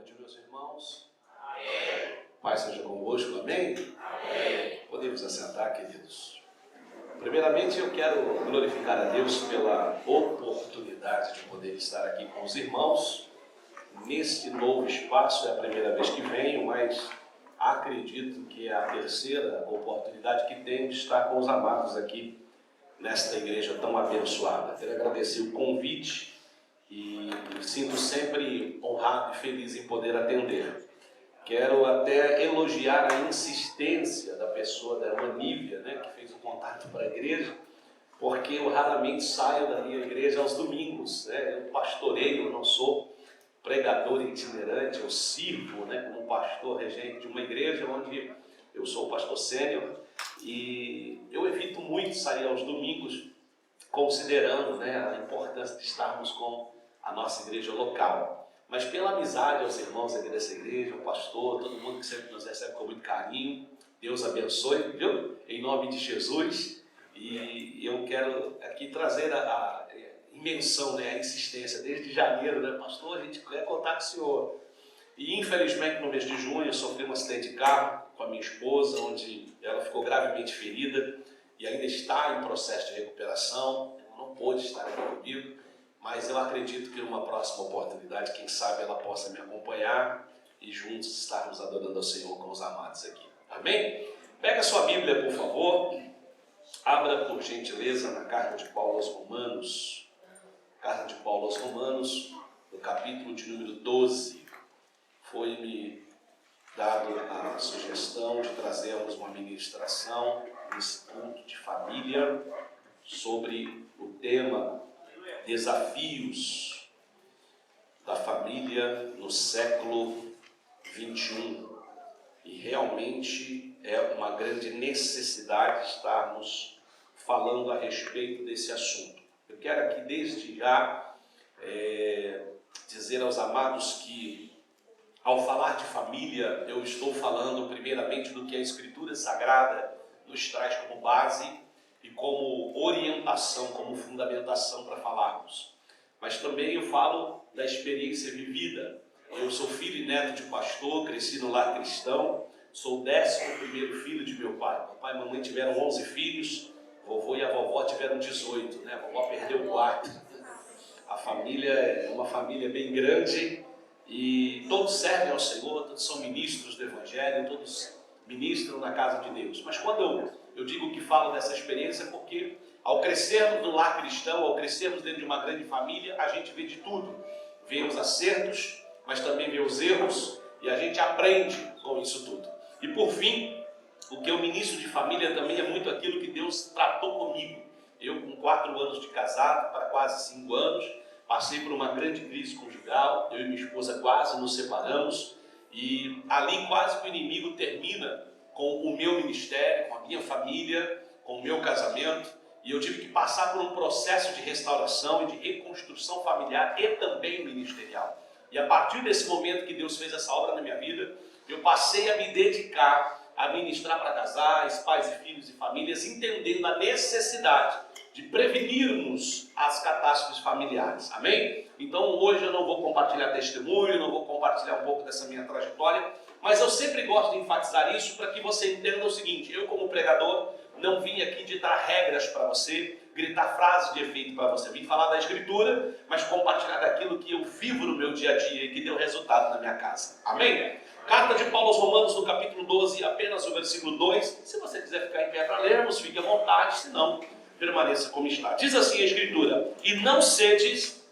noite, meus irmãos. Amém. Pai seja convosco, amém? Amém. Podemos assentar, queridos. Primeiramente, eu quero glorificar a Deus pela oportunidade de poder estar aqui com os irmãos. Neste novo espaço, é a primeira vez que venho, mas acredito que é a terceira oportunidade que tenho de estar com os amados aqui nesta igreja tão abençoada. Quero agradecer o convite e me sinto sempre honrado e feliz em poder atender. Quero até elogiar a insistência da pessoa da irmã Nívia, que fez o contato para a igreja, porque eu raramente saio da minha igreja aos domingos. Eu pastoreio, eu não sou pregador itinerante, eu sirvo como pastor regente de uma igreja onde eu sou pastor sênior, e eu evito muito sair aos domingos, considerando a importância de estarmos com a nossa igreja local. Mas pela amizade aos irmãos aqui dessa igreja, o pastor, todo mundo que sempre nos recebe com muito carinho, Deus abençoe, viu? Em nome de Jesus. E eu quero aqui trazer a menção, a insistência, desde janeiro, pastor, a gente quer contar com o senhor. E infelizmente no mês de junho eu sofri um acidente de carro com a minha esposa, onde ela ficou gravemente ferida e ainda está em processo de recuperação. Ela não pôde estar aqui comigo, mas eu acredito que numa próxima oportunidade, quem sabe ela possa me acompanhar e juntos estarmos adorando ao Senhor com os amados aqui. Amém? Pega a sua Bíblia, por favor. Abra, por gentileza, na carta de Paulo aos Romanos. Carta de Paulo aos Romanos, no capítulo de número 12. Foi-me dado a sugestão de trazermos uma ministração nesse culto de família sobre o tema Desafios da Família no século XXI. E realmente é uma grande necessidade estarmos falando a respeito desse assunto. Eu quero aqui desde já dizer aos amados que, ao falar de família, eu estou falando primeiramente do que a Escritura Sagrada nos traz como base e como orientação, como fundamentação para falarmos. Mas também eu falo da experiência vivida. Eu sou filho e neto de pastor, cresci no lar cristão, sou o 11º filho de meu pai. Papai e mamãe tiveram 11 filhos, vovô e a vovó tiveram 18, A vovó perdeu o 4. A família é uma família bem grande e todos servem ao Senhor, todos são ministros do Evangelho, todos ministram na casa de Deus. Mas quando eu digo que falo dessa experiência, porque ao crescermos no lar cristão, ao crescermos dentro de uma grande família, a gente vê de tudo. Vê os acertos, mas também vê os erros, e a gente aprende com isso tudo. E por fim, o que eu ministro de família também é muito aquilo que Deus tratou comigo. Eu, com 4 anos de casado, para quase 5 anos, passei por uma grande crise conjugal. Eu e minha esposa quase nos separamos, e ali quase que o inimigo termina com o meu ministério, com a minha família, com o meu casamento. E eu tive que passar por um processo de restauração e de reconstrução familiar e também ministerial. E a partir desse momento que Deus fez essa obra na minha vida, eu passei a me dedicar a ministrar para casais, pais e filhos e famílias, entendendo a necessidade de prevenirmos as catástrofes familiares. Amém? Então hoje eu não vou compartilhar testemunho, não vou compartilhar um pouco dessa minha trajetória, mas eu sempre gosto de enfatizar isso para que você entenda o seguinte: eu, como pregador, não vim aqui ditar regras para você, gritar frases de efeito para você. Vim falar da Escritura, mas compartilhar daquilo que eu vivo no meu dia a dia e que deu resultado na minha casa. Amém? Carta de Paulo aos Romanos, no capítulo 12, apenas o versículo 2. Se você quiser ficar em pé para lermos, fique à vontade, se não, permaneça como está. Diz assim a Escritura: e não sedes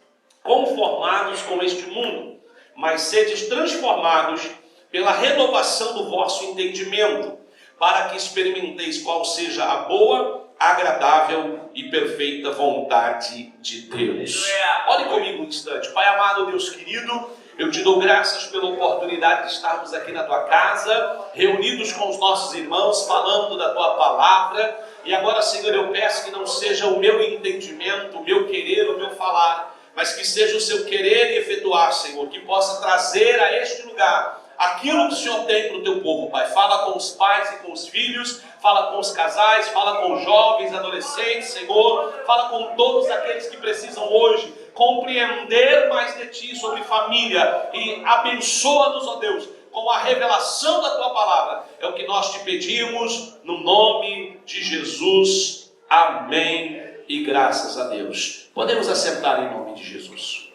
conformados com este mundo, mas sedes transformados pela renovação do vosso entendimento, para que experimenteis qual seja a boa, agradável e perfeita vontade de Deus. Olhe comigo um instante. Pai amado, Deus querido, eu te dou graças pela oportunidade de estarmos aqui na tua casa, reunidos com os nossos irmãos, falando da tua palavra. E agora, Senhor, eu peço que não seja o meu entendimento, o meu querer, o meu falar, mas que seja o seu querer e efetuar, Senhor, que possa trazer a este lugar aquilo que o Senhor tem para o teu povo, Pai. Fala com os pais e com os filhos, fala com os casais, fala com os jovens, adolescentes, Senhor. Fala com todos aqueles que precisam hoje compreender mais de Ti sobre família e abençoa-nos, ó Deus, com a revelação da Tua palavra. É o que nós te pedimos no nome de Jesus. Amém e graças a Deus. Podemos assentar em nome de Jesus.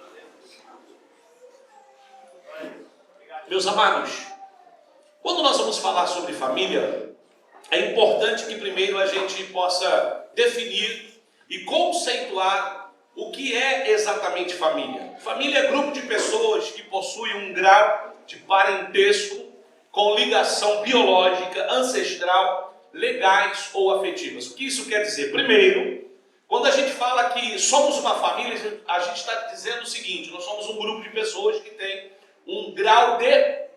Meus amados, quando nós vamos falar sobre família, é importante que primeiro a gente possa definir e conceituar o que é exatamente família. Família é grupo de pessoas que possuem um grau de parentesco com ligação biológica, ancestral, legais ou afetivas. O que isso quer dizer? Primeiro, quando a gente fala que somos uma família, a gente está dizendo o seguinte: nós somos um grupo de pessoas que tem um grau de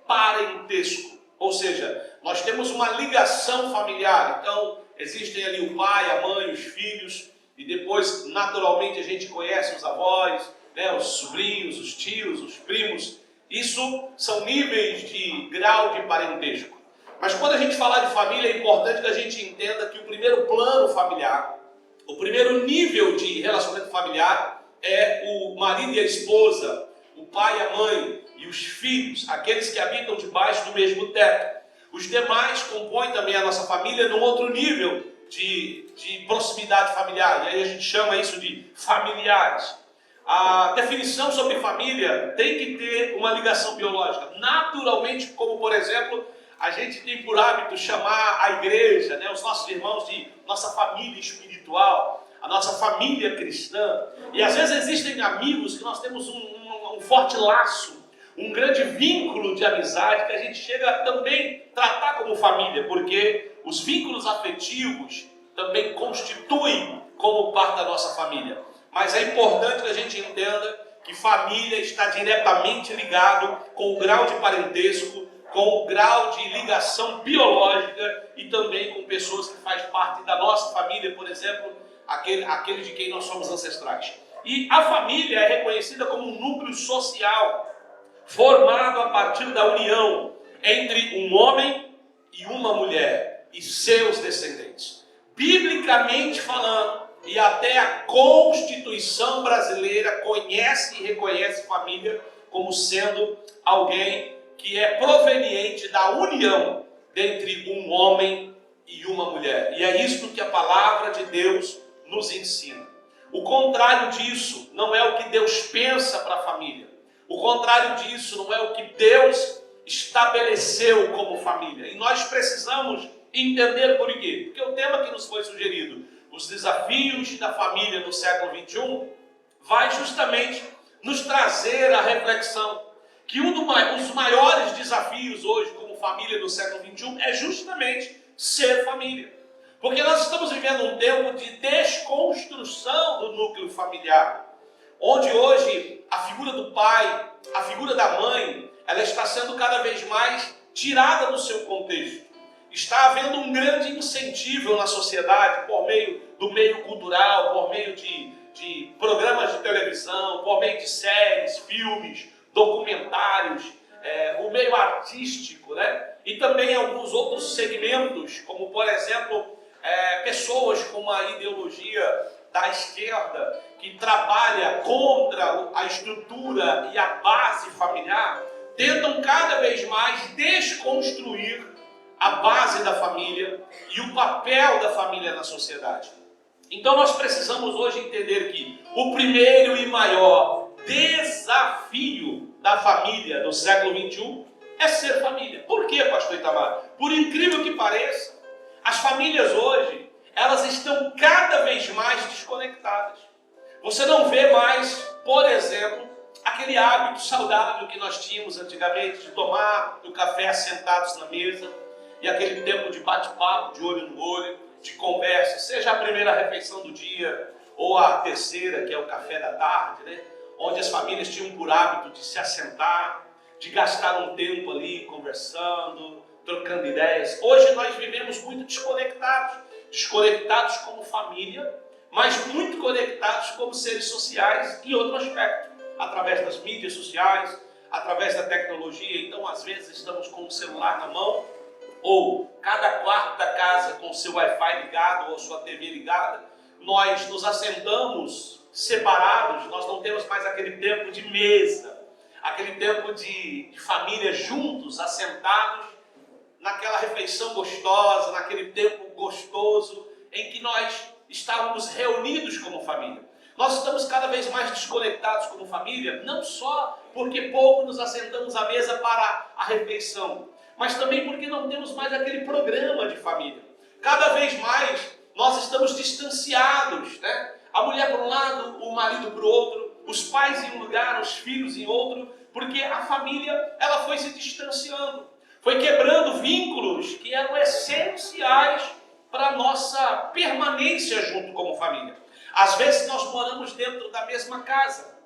parentesco, ou seja, nós temos uma ligação familiar. Então, existem ali o pai, a mãe, os filhos, e depois, naturalmente, a gente conhece os avós, né, os sobrinhos, os tios, os primos. Isso são níveis de grau de parentesco. Mas quando a gente falar de família, é importante que a gente entenda que o primeiro plano familiar, o primeiro nível de relacionamento familiar é o marido e a esposa, o pai e a mãe e os filhos, aqueles que habitam debaixo do mesmo teto. Os demais compõem também a nossa família num outro nível de proximidade familiar, e aí a gente chama isso de familiares. A definição sobre família tem que ter uma ligação biológica, naturalmente, como por exemplo, a gente tem por hábito chamar a igreja, né, os nossos irmãos de nossa família espiritual, a nossa família cristã. E às vezes existem amigos que nós temos um forte laço, um grande vínculo de amizade que a gente chega a também tratar como família, porque os vínculos afetivos também constituem como parte da nossa família. Mas é importante que a gente entenda que família está diretamente ligado com o grau de parentesco, com o grau de ligação biológica e também com pessoas que fazem parte da nossa família, por exemplo, aquele de quem nós somos ancestrais. E a família é reconhecida como um núcleo social formado a partir da união entre um homem e uma mulher e seus descendentes. Biblicamente falando, e até a Constituição brasileira conhece e reconhece família como sendo alguém que é proveniente da união entre um homem e uma mulher. E é isso que a palavra de Deus nos ensina. O contrário disso não é o que Deus pensa para a família. O contrário disso não é o que Deus estabeleceu como família. E nós precisamos entender por quê. Porque o tema que nos foi sugerido, os desafios da família no século XXI, vai justamente nos trazer a reflexão que um dos maiores desafios hoje como família no século XXI é justamente ser família. Porque nós estamos vivendo um tempo de desconstrução do núcleo familiar, onde hoje a figura do pai, a figura da mãe, ela está sendo cada vez mais tirada do seu contexto. Está havendo um grande incentivo na sociedade por meio do meio cultural, por meio de programas de televisão, por meio de séries, filmes, documentários, o meio artístico, né? E também alguns outros segmentos, como por exemplo, pessoas com uma ideologia da esquerda que trabalha contra a estrutura e a base familiar, tentam cada vez mais desconstruir a base da família e o papel da família na sociedade. Então nós precisamos hoje entender que o primeiro e maior desafio da família do século XXI é ser família. Por quê, pastor Itamar? Por incrível que pareça, as famílias hoje, elas estão cada vez mais desconectadas. Você não vê mais, por exemplo, aquele hábito saudável que nós tínhamos antigamente de tomar o café sentados na mesa e aquele tempo de bate-papo, de olho no olho, de conversa, seja a primeira refeição do dia ou a terceira, que é o café da tarde, né? Onde as famílias tinham por hábito de se assentar, de gastar um tempo ali conversando, trocando ideias. Hoje nós vivemos muito desconectados como família, mas muito conectados como seres sociais em outro aspecto, através das mídias sociais, através da tecnologia. Então às vezes estamos com o celular na mão, ou cada quarto da casa com o seu Wi-Fi ligado ou sua TV ligada. Nós nos assentamos separados, nós não temos mais aquele tempo de mesa, aquele tempo de família juntos, assentados, naquela refeição gostosa, naquele tempo gostoso em que nós estávamos reunidos como família. Nós estamos cada vez mais desconectados como família, não só porque pouco nos assentamos à mesa para a refeição, mas também porque não temos mais aquele programa de família. Cada vez mais nós estamos distanciados, né? A mulher para um lado, o marido para o outro, os pais em um lugar, os filhos em outro, porque a família ela foi se distanciando, foi quebrando vínculos que eram essenciais para a nossa permanência junto como família. Às vezes nós moramos dentro da mesma casa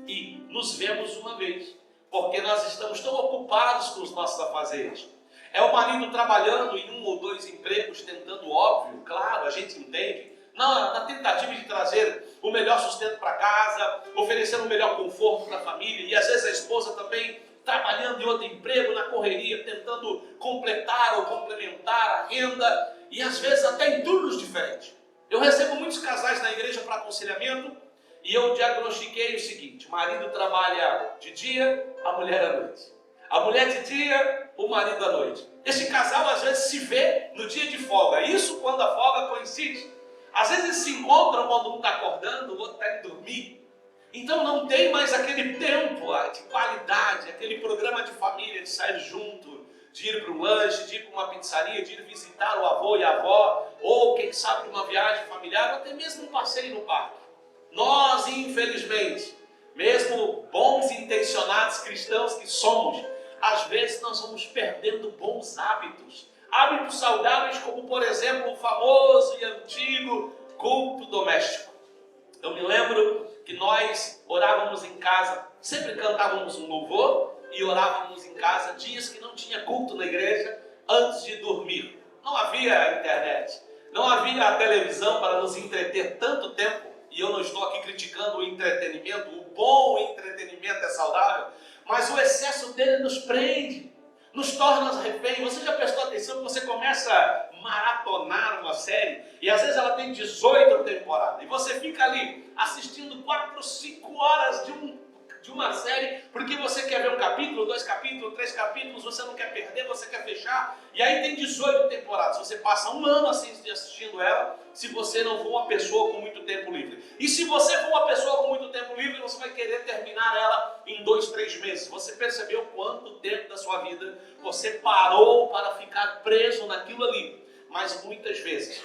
e nos vemos uma vez, porque nós estamos tão ocupados com os nossos afazeres. É o marido trabalhando em 1 ou 2 empregos, tentando, óbvio, claro, a gente entende, na tentativa de trazer o melhor sustento para casa, oferecendo o melhor conforto para a família, e às vezes a esposa também trabalhando em outro emprego, na correria, tentando completar ou complementar a renda, e às vezes até em turnos diferentes. Eu recebo muitos casais na igreja para aconselhamento, e eu diagnostiquei o seguinte: o marido trabalha de dia, a mulher à noite. A mulher de dia, o marido à noite. Esse casal às vezes se vê no dia de folga. Isso quando a folga coincide. Às vezes eles se encontram quando um está acordando, o outro está indo dormir. Então não tem mais aquele tempo de qualidade, aquele programa de família, de sair junto, de ir para um lanche, de ir para uma pizzaria, de ir visitar o avô e a avó, ou quem sabe uma viagem familiar, ou até mesmo um passeio no parque. Nós, infelizmente, mesmo bons intencionados cristãos que somos, às vezes nós vamos perdendo bons hábitos. Hábitos saudáveis como, por exemplo, o famoso e antigo culto doméstico. Eu me lembro que nós orávamos em casa, sempre cantávamos um louvor e orávamos em casa dias que não tinha culto na igreja antes de dormir. Não havia internet, não havia a televisão para nos entreter tanto tempo. E eu não estou aqui criticando o entretenimento, o bom entretenimento é saudável, mas o excesso dele nos prende, nos torna refém. Você já prestou atenção que você começa a maratonar uma série e às vezes ela tem 18 temporadas e você fica ali assistindo 4, 5 horas de uma série porque você quer ver um capítulo, 2 capítulos, 3 capítulos, você não quer perder, você quer fechar, e aí tem 18 temporadas. Você passa um ano assistindo ela, se você não for uma pessoa com muito tempo livre. E se você for uma pessoa com muito tempo livre, você vai querer terminar ela em 2, 3 meses. Você percebeu quanto tempo da sua vida você parou para ficar preso naquilo ali? Mas muitas vezes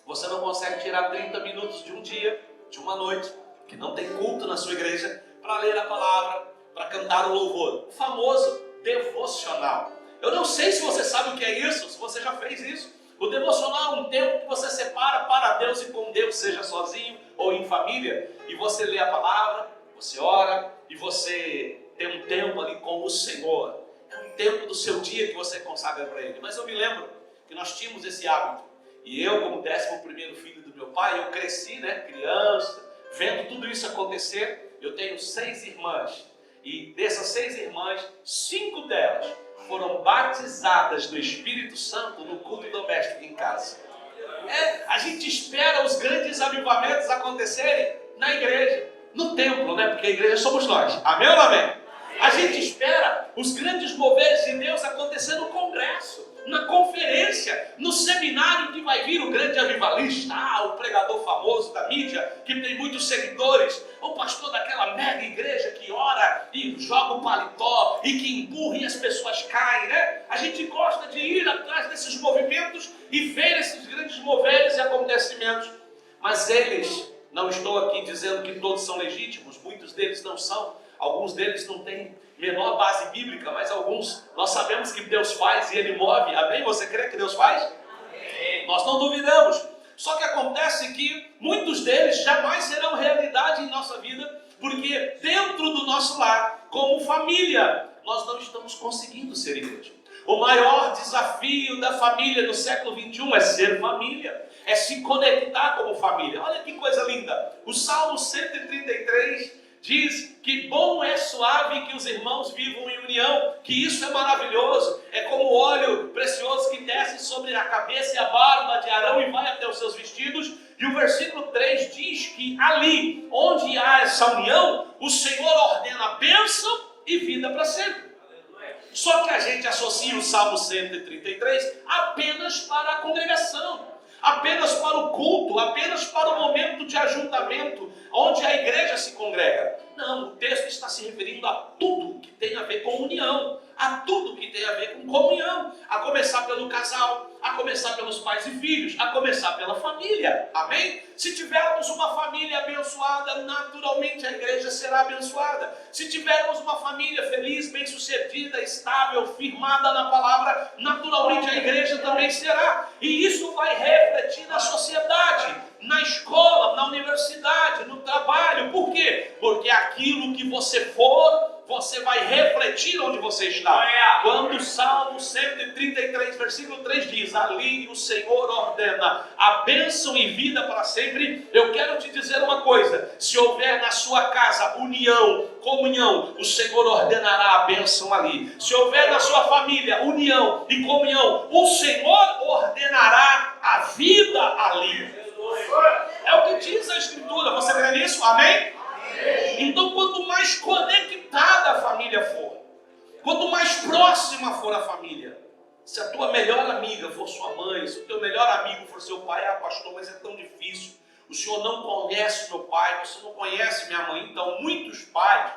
você não consegue tirar 30 minutos de um dia, de uma noite, que não tem culto na sua igreja, para ler a palavra, para cantar o louvor. O famoso devocional. Eu não sei se você sabe o que é isso, se você já fez isso. O devocional é um tempo que você separa para Deus e com Deus, seja sozinho ou em família, e você lê a palavra, você ora, e você tem um tempo ali com o Senhor. É um tempo do seu dia que você consagra para Ele. Mas eu me lembro que nós tínhamos esse hábito. E eu, como 11º filho do meu pai, eu cresci, criança, vendo tudo isso acontecer. Eu tenho 6 irmãs, e dessas 6 irmãs, 5 delas foram batizadas no Espírito Santo no culto doméstico em casa. A gente espera os grandes avivamentos acontecerem na igreja, no templo, porque a igreja somos nós. Amém ou não amém? A gente espera os grandes moveres de Deus acontecer no congresso, na conferência, no seminário que vai vir o grande avivalista, o pregador famoso da mídia, que tem muitos seguidores, o pastor daquela mega igreja que ora e joga o paletó e que empurra e as pessoas caem, A gente gosta de ir atrás desses movimentos e ver esses grandes moveres e acontecimentos, mas eles, não estou aqui dizendo que todos são legítimos, muitos deles não são, alguns deles não têm menor base bíblica, mas alguns nós sabemos que Deus faz e Ele move. Amém? Você crê que Deus faz? Amém. Nós não duvidamos. Só que acontece que muitos deles jamais serão realidade em nossa vida, porque dentro do nosso lar, como família, nós não estamos conseguindo ser igreja. O maior desafio da família no século 21 é ser família, é se conectar como família. Olha que coisa linda. O Salmo 133 diz que bom é suave que os irmãos vivam em união, que isso é maravilhoso, é como óleo precioso que desce sobre a cabeça e a barba de Arão e vai até os seus vestidos. E o versículo 3 diz que ali, onde nessa união, o Senhor ordena bênção e vida para sempre. Só que a gente associa o Salmo 133 apenas para a congregação, apenas para o culto, apenas para o momento de ajuntamento, onde a igreja se congrega. Não, o texto está se referindo a tudo que tem a ver com união, a tudo que tem a ver com comunhão, a começar pelo casal, a começar pelos pais e filhos, a começar pela família, amém? Se tivermos uma família abençoada, naturalmente a igreja será abençoada. Se tivermos uma família feliz, bem-sucedida, estável, firmada na palavra, naturalmente a igreja também será. E isso vai refletir na sociedade, na escola, na universidade, no trabalho. Por quê? Porque aquilo que você for, você vai refletir onde você está. Quando o Salmo 133, versículo 3 diz: ali o Senhor ordena a bênção e vida para sempre. Eu quero te dizer uma coisa: se houver na sua casa união, comunhão, o Senhor ordenará a bênção ali. Se houver na sua família união e comunhão, o Senhor ordenará a vida ali. É o que diz a Escritura. Você crê nisso? Amém? Então, quanto mais conectada a família for, quanto mais próxima for a família, se a tua melhor amiga for sua mãe, se o teu melhor amigo for seu pai: ah, pastor, mas é tão difícil, o senhor não conhece meu pai, você não conhece minha mãe. Então, muitos pais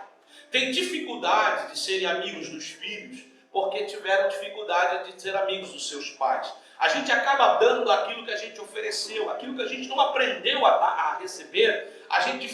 têm dificuldade de serem amigos dos filhos, porque tiveram dificuldade de ser amigos dos seus pais. A gente acaba dando aquilo que a gente ofereceu, aquilo que a gente não aprendeu a receber, a gente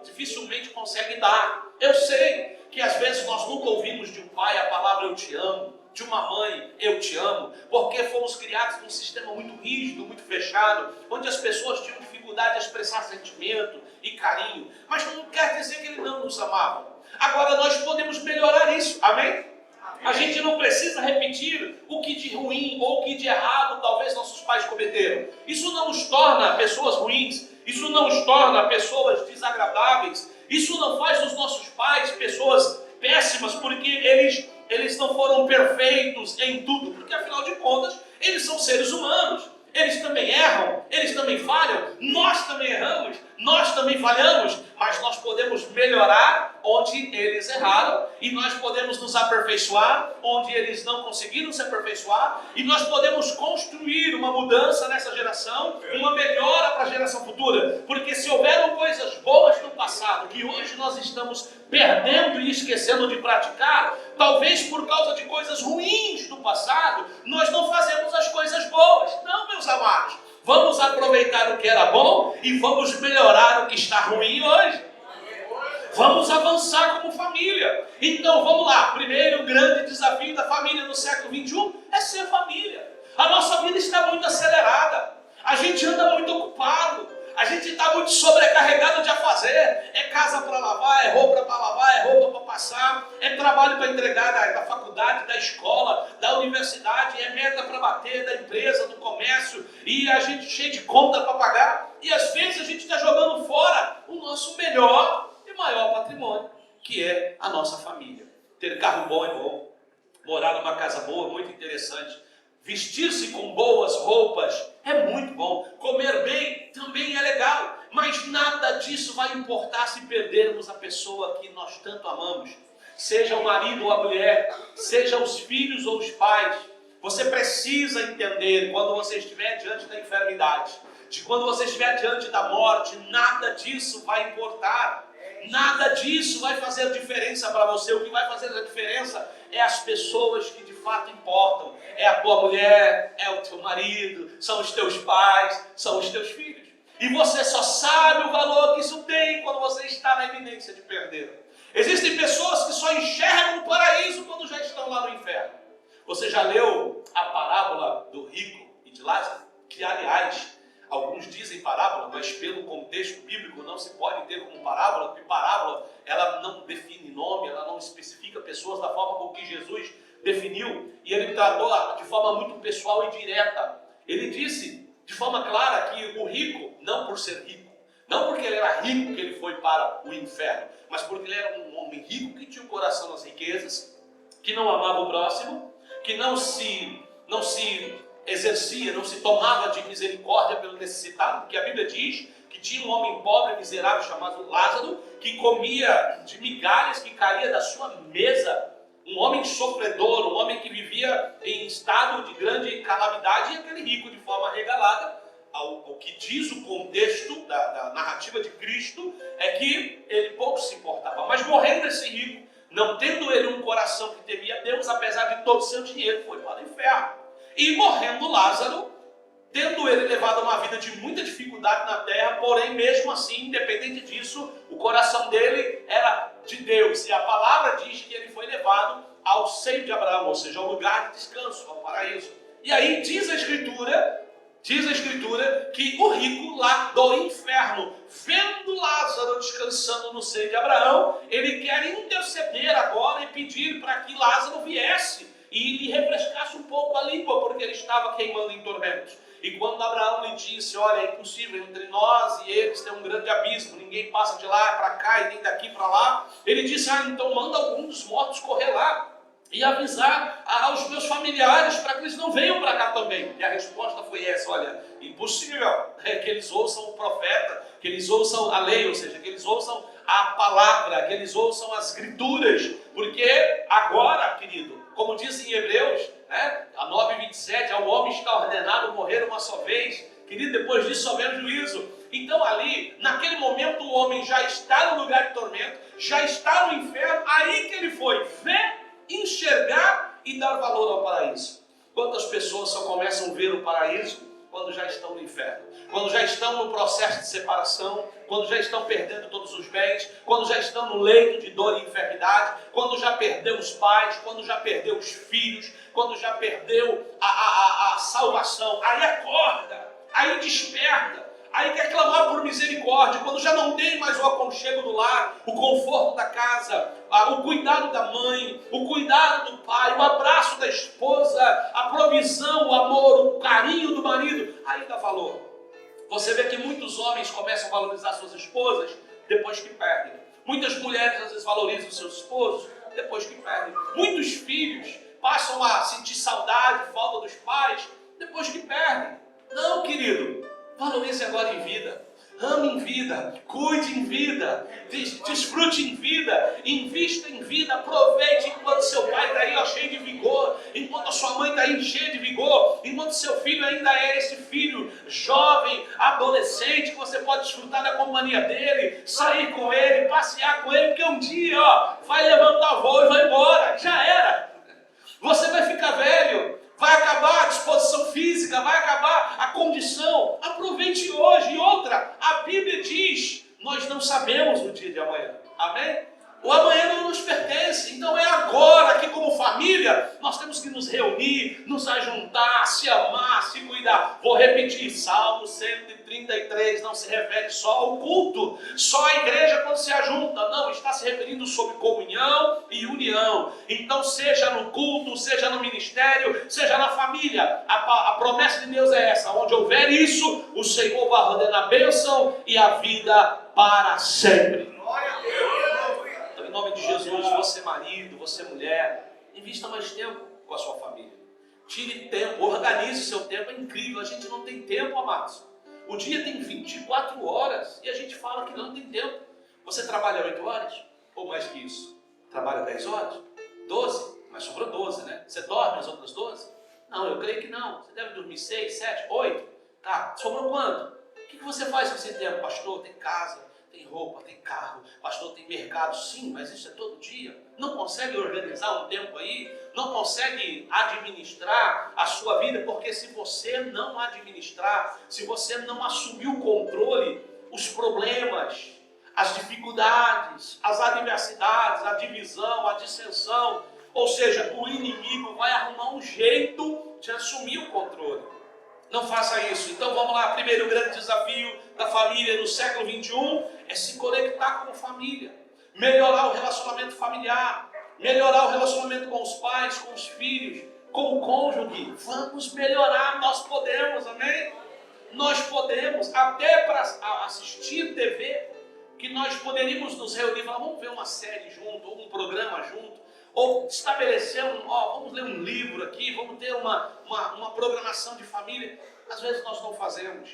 dificilmente consegue dar. Eu sei que às vezes nós nunca ouvimos de um pai a palavra eu te amo, de uma mãe eu te amo, porque fomos criados num sistema muito rígido, muito fechado, onde as pessoas tinham dificuldade de expressar sentimento e carinho, mas não quer dizer que ele não nos amava. Agora nós podemos melhorar isso, amém? A gente não precisa repetir o que de ruim ou o que de errado talvez nossos pais cometeram. Isso não os torna pessoas ruins, isso não os torna pessoas desagradáveis, isso não faz dos nossos pais pessoas péssimas, porque eles não foram perfeitos em tudo, porque afinal de contas eles são seres humanos. Eles também erram, eles também falham, nós também erramos, nós também falhamos, mas nós podemos melhorar onde eles erraram, e nós podemos nos aperfeiçoar onde eles não conseguiram se aperfeiçoar, e nós podemos construir uma mudança nessa geração, uma melhora para a geração futura, porque se houveram coisas boas no passado que hoje nós estamos perdendo e esquecendo de praticar, talvez por causa de coisas ruins do passado, nós não fazemos as coisas boas. Não, meus amados, vamos aproveitar o que era bom e vamos melhorar o que está ruim hoje. Vamos avançar como família. Então vamos lá, primeiro grande desafio da família no século 21 é ser família. A nossa vida está muito acelerada, a gente anda muito ocupado, a gente está muito sobrecarregado de a fazer. É casa para lavar, é roupa para lavar, é roupa para passar, é trabalho para entregar da faculdade, da escola, da universidade, é meta para bater, da empresa, do comércio, e a gente cheio de conta para pagar, e às vezes a gente está jogando fora o nosso melhor e maior patrimônio, que é a nossa família. Ter carro bom é bom, morar numa casa boa é muito interessante, vestir-se com boas roupas é muito bom, comer bem também é legal, mas nada disso vai importar se perdermos a pessoa que nós tanto amamos, seja o marido ou a mulher, seja os filhos ou os pais. Você precisa entender, quando você estiver diante da enfermidade, de quando você estiver diante da morte, nada disso vai importar. Nada disso vai fazer diferença para você. O que vai fazer a diferença é as pessoas que de fato importam. É a tua mulher, é o teu marido, são os teus pais, são os teus filhos. E você só sabe o valor que isso tem quando você está na iminência de perder. Existem pessoas que só enxergam o paraíso quando já estão lá no inferno. Você já leu a parábola do rico e de Lázaro? Que, aliás, alguns dizem parábola, mas pelo contexto bíblico não se pode ter como parábola, porque parábola ela não define nome, ela não especifica pessoas da forma como que Jesus definiu, e ele tratou de forma muito pessoal e direta. Ele disse de forma clara que o rico, não por ser rico, não porque ele era rico que ele foi para o inferno, mas porque ele era um homem rico que tinha o coração nas riquezas, que não amava o próximo, que não se exercia, não se tomava de misericórdia pelo necessitado, porque a Bíblia diz que tinha um homem pobre, miserável, chamado Lázaro, que comia de migalhas que caía da sua mesa. Um homem sofredor, um homem que vivia em estado de grande calamidade, e aquele rico de forma regalada. Ao que diz o contexto da narrativa de Cristo, é que ele pouco se importava. Mas morrendo esse rico, não tendo ele um coração que temia Deus, apesar de todo o seu dinheiro, foi para o inferno. E morrendo Lázaro, tendo ele levado uma vida de muita dificuldade na terra, porém, mesmo assim, independente disso, o coração dele era de Deus. E a palavra diz que ele foi levado ao seio de Abraão, ou seja, ao lugar de descanso, ao paraíso. E aí diz a Escritura que o rico lá do inferno, vendo Lázaro descansando no seio de Abraão, ele quer interceder agora e pedir para que Lázaro viesse e lhe refrescasse um pouco a língua, porque ele estava queimando em tormentos. E quando Abraão lhe disse, olha, é impossível, entre nós e eles tem um grande abismo, ninguém passa de lá para cá e nem daqui para lá, ele disse, então manda algum dos mortos correr lá e avisar aos meus familiares para que eles não venham para cá também. E a resposta foi essa, olha, impossível, que eles ouçam o profeta, que eles ouçam a lei, ou seja, que eles ouçam a palavra, que eles ouçam as escrituras, porque agora, querido, como diz em Hebreus, a 9:27, ao homem está ordenado morrer uma só vez, querido, depois disso só vem o juízo. Então ali, naquele momento, o homem já está no lugar de tormento, já está no inferno, aí que ele foi ver, enxergar e dar valor ao paraíso. Quantas pessoas só começam a ver o paraíso quando já estão no inferno, quando já estão no processo de separação, quando já estão perdendo todos os bens, quando já estão no leito de dor e enfermidade, quando já perdeu os pais, quando já perdeu os filhos, quando já perdeu a salvação. Aí acorda, aí desperta, aí quer clamar por misericórdia, quando já não tem mais o aconchego do lar, o conforto da casa, o cuidado da mãe, o cuidado do pai, o abraço da esposa, a provisão, o amor, o carinho do marido, aí dá valor. Você vê que muitos homens começam a valorizar suas esposas depois que perdem. Muitas mulheres às vezes valorizam seus esposos depois que perdem. Muitos filhos passam a sentir saudade, falta dos pais depois que perdem. Não, querido, valorize agora em vida. Ame em vida, cuide em vida, desfrute em vida, invista em vida, aproveite enquanto seu pai está aí cheio de vigor, enquanto a sua mãe está aí cheia de vigor, enquanto seu filho ainda é esse filho jovem, adolescente, que você pode desfrutar da companhia dele, sair com ele, passear com ele, porque um dia vai levantar voo e vai embora, já era. Você vai ficar velho, vai acabar a disposição física, vai acabar a condição. Aproveite hoje. E outra, a Bíblia diz, nós não sabemos o dia de amanhã. Amém? O amanhã não nos pertence. Então é agora que, como família, nós temos que nos reunir, nos ajuntar, se amar, se cuidar. Vou repetir, Salmo 133 não se refere só ao culto, só à igreja quando se ajunta. Não, está se referindo sobre comunhão e união. Então seja no culto, seja no ministério, seja na família. A promessa de Deus é essa, onde houver isso, o Senhor vai ordenar a bênção e a vida para sempre. Glória a Deus. Então, em nome de Jesus, você marido, você mulher, invista mais tempo com a sua família. Tire tempo, organize o seu tempo. É incrível, a gente não tem tempo, amados. O dia tem 24 horas e a gente fala que não tem tempo. Você trabalha 8 horas? Ou mais que isso? Trabalha 10 horas? 12? Mas sobrou 12, né? Você dorme as outras 12? Não, eu creio que não. Você deve dormir 6, 7, 8. Tá, sobrou quanto? O que você faz com esse tempo? Pastor, tem casa, tem roupa, tem carro. Pastor, tem mercado. Sim, mas isso é todo dia. Não consegue organizar um tempo aí? Não consegue administrar a sua vida? Porque se você não administrar, se você não assumir o controle, os problemas, as dificuldades, as adversidades, a divisão, a dissensão, ou seja, o inimigo vai arrumar um jeito de assumir o controle. Não faça isso. Então vamos lá, primeiro grande desafio da família no século 21 é se conectar como família, melhorar o relacionamento familiar, melhorar o relacionamento com os pais, com os filhos, com o cônjuge. Vamos melhorar, nós podemos, amém? Nós podemos, até para assistir TV, que nós poderíamos nos reunir e falar, vamos ver uma série junto, ou um programa junto, ou estabelecer vamos ler um livro aqui, vamos ter uma programação de família. Às vezes nós não fazemos.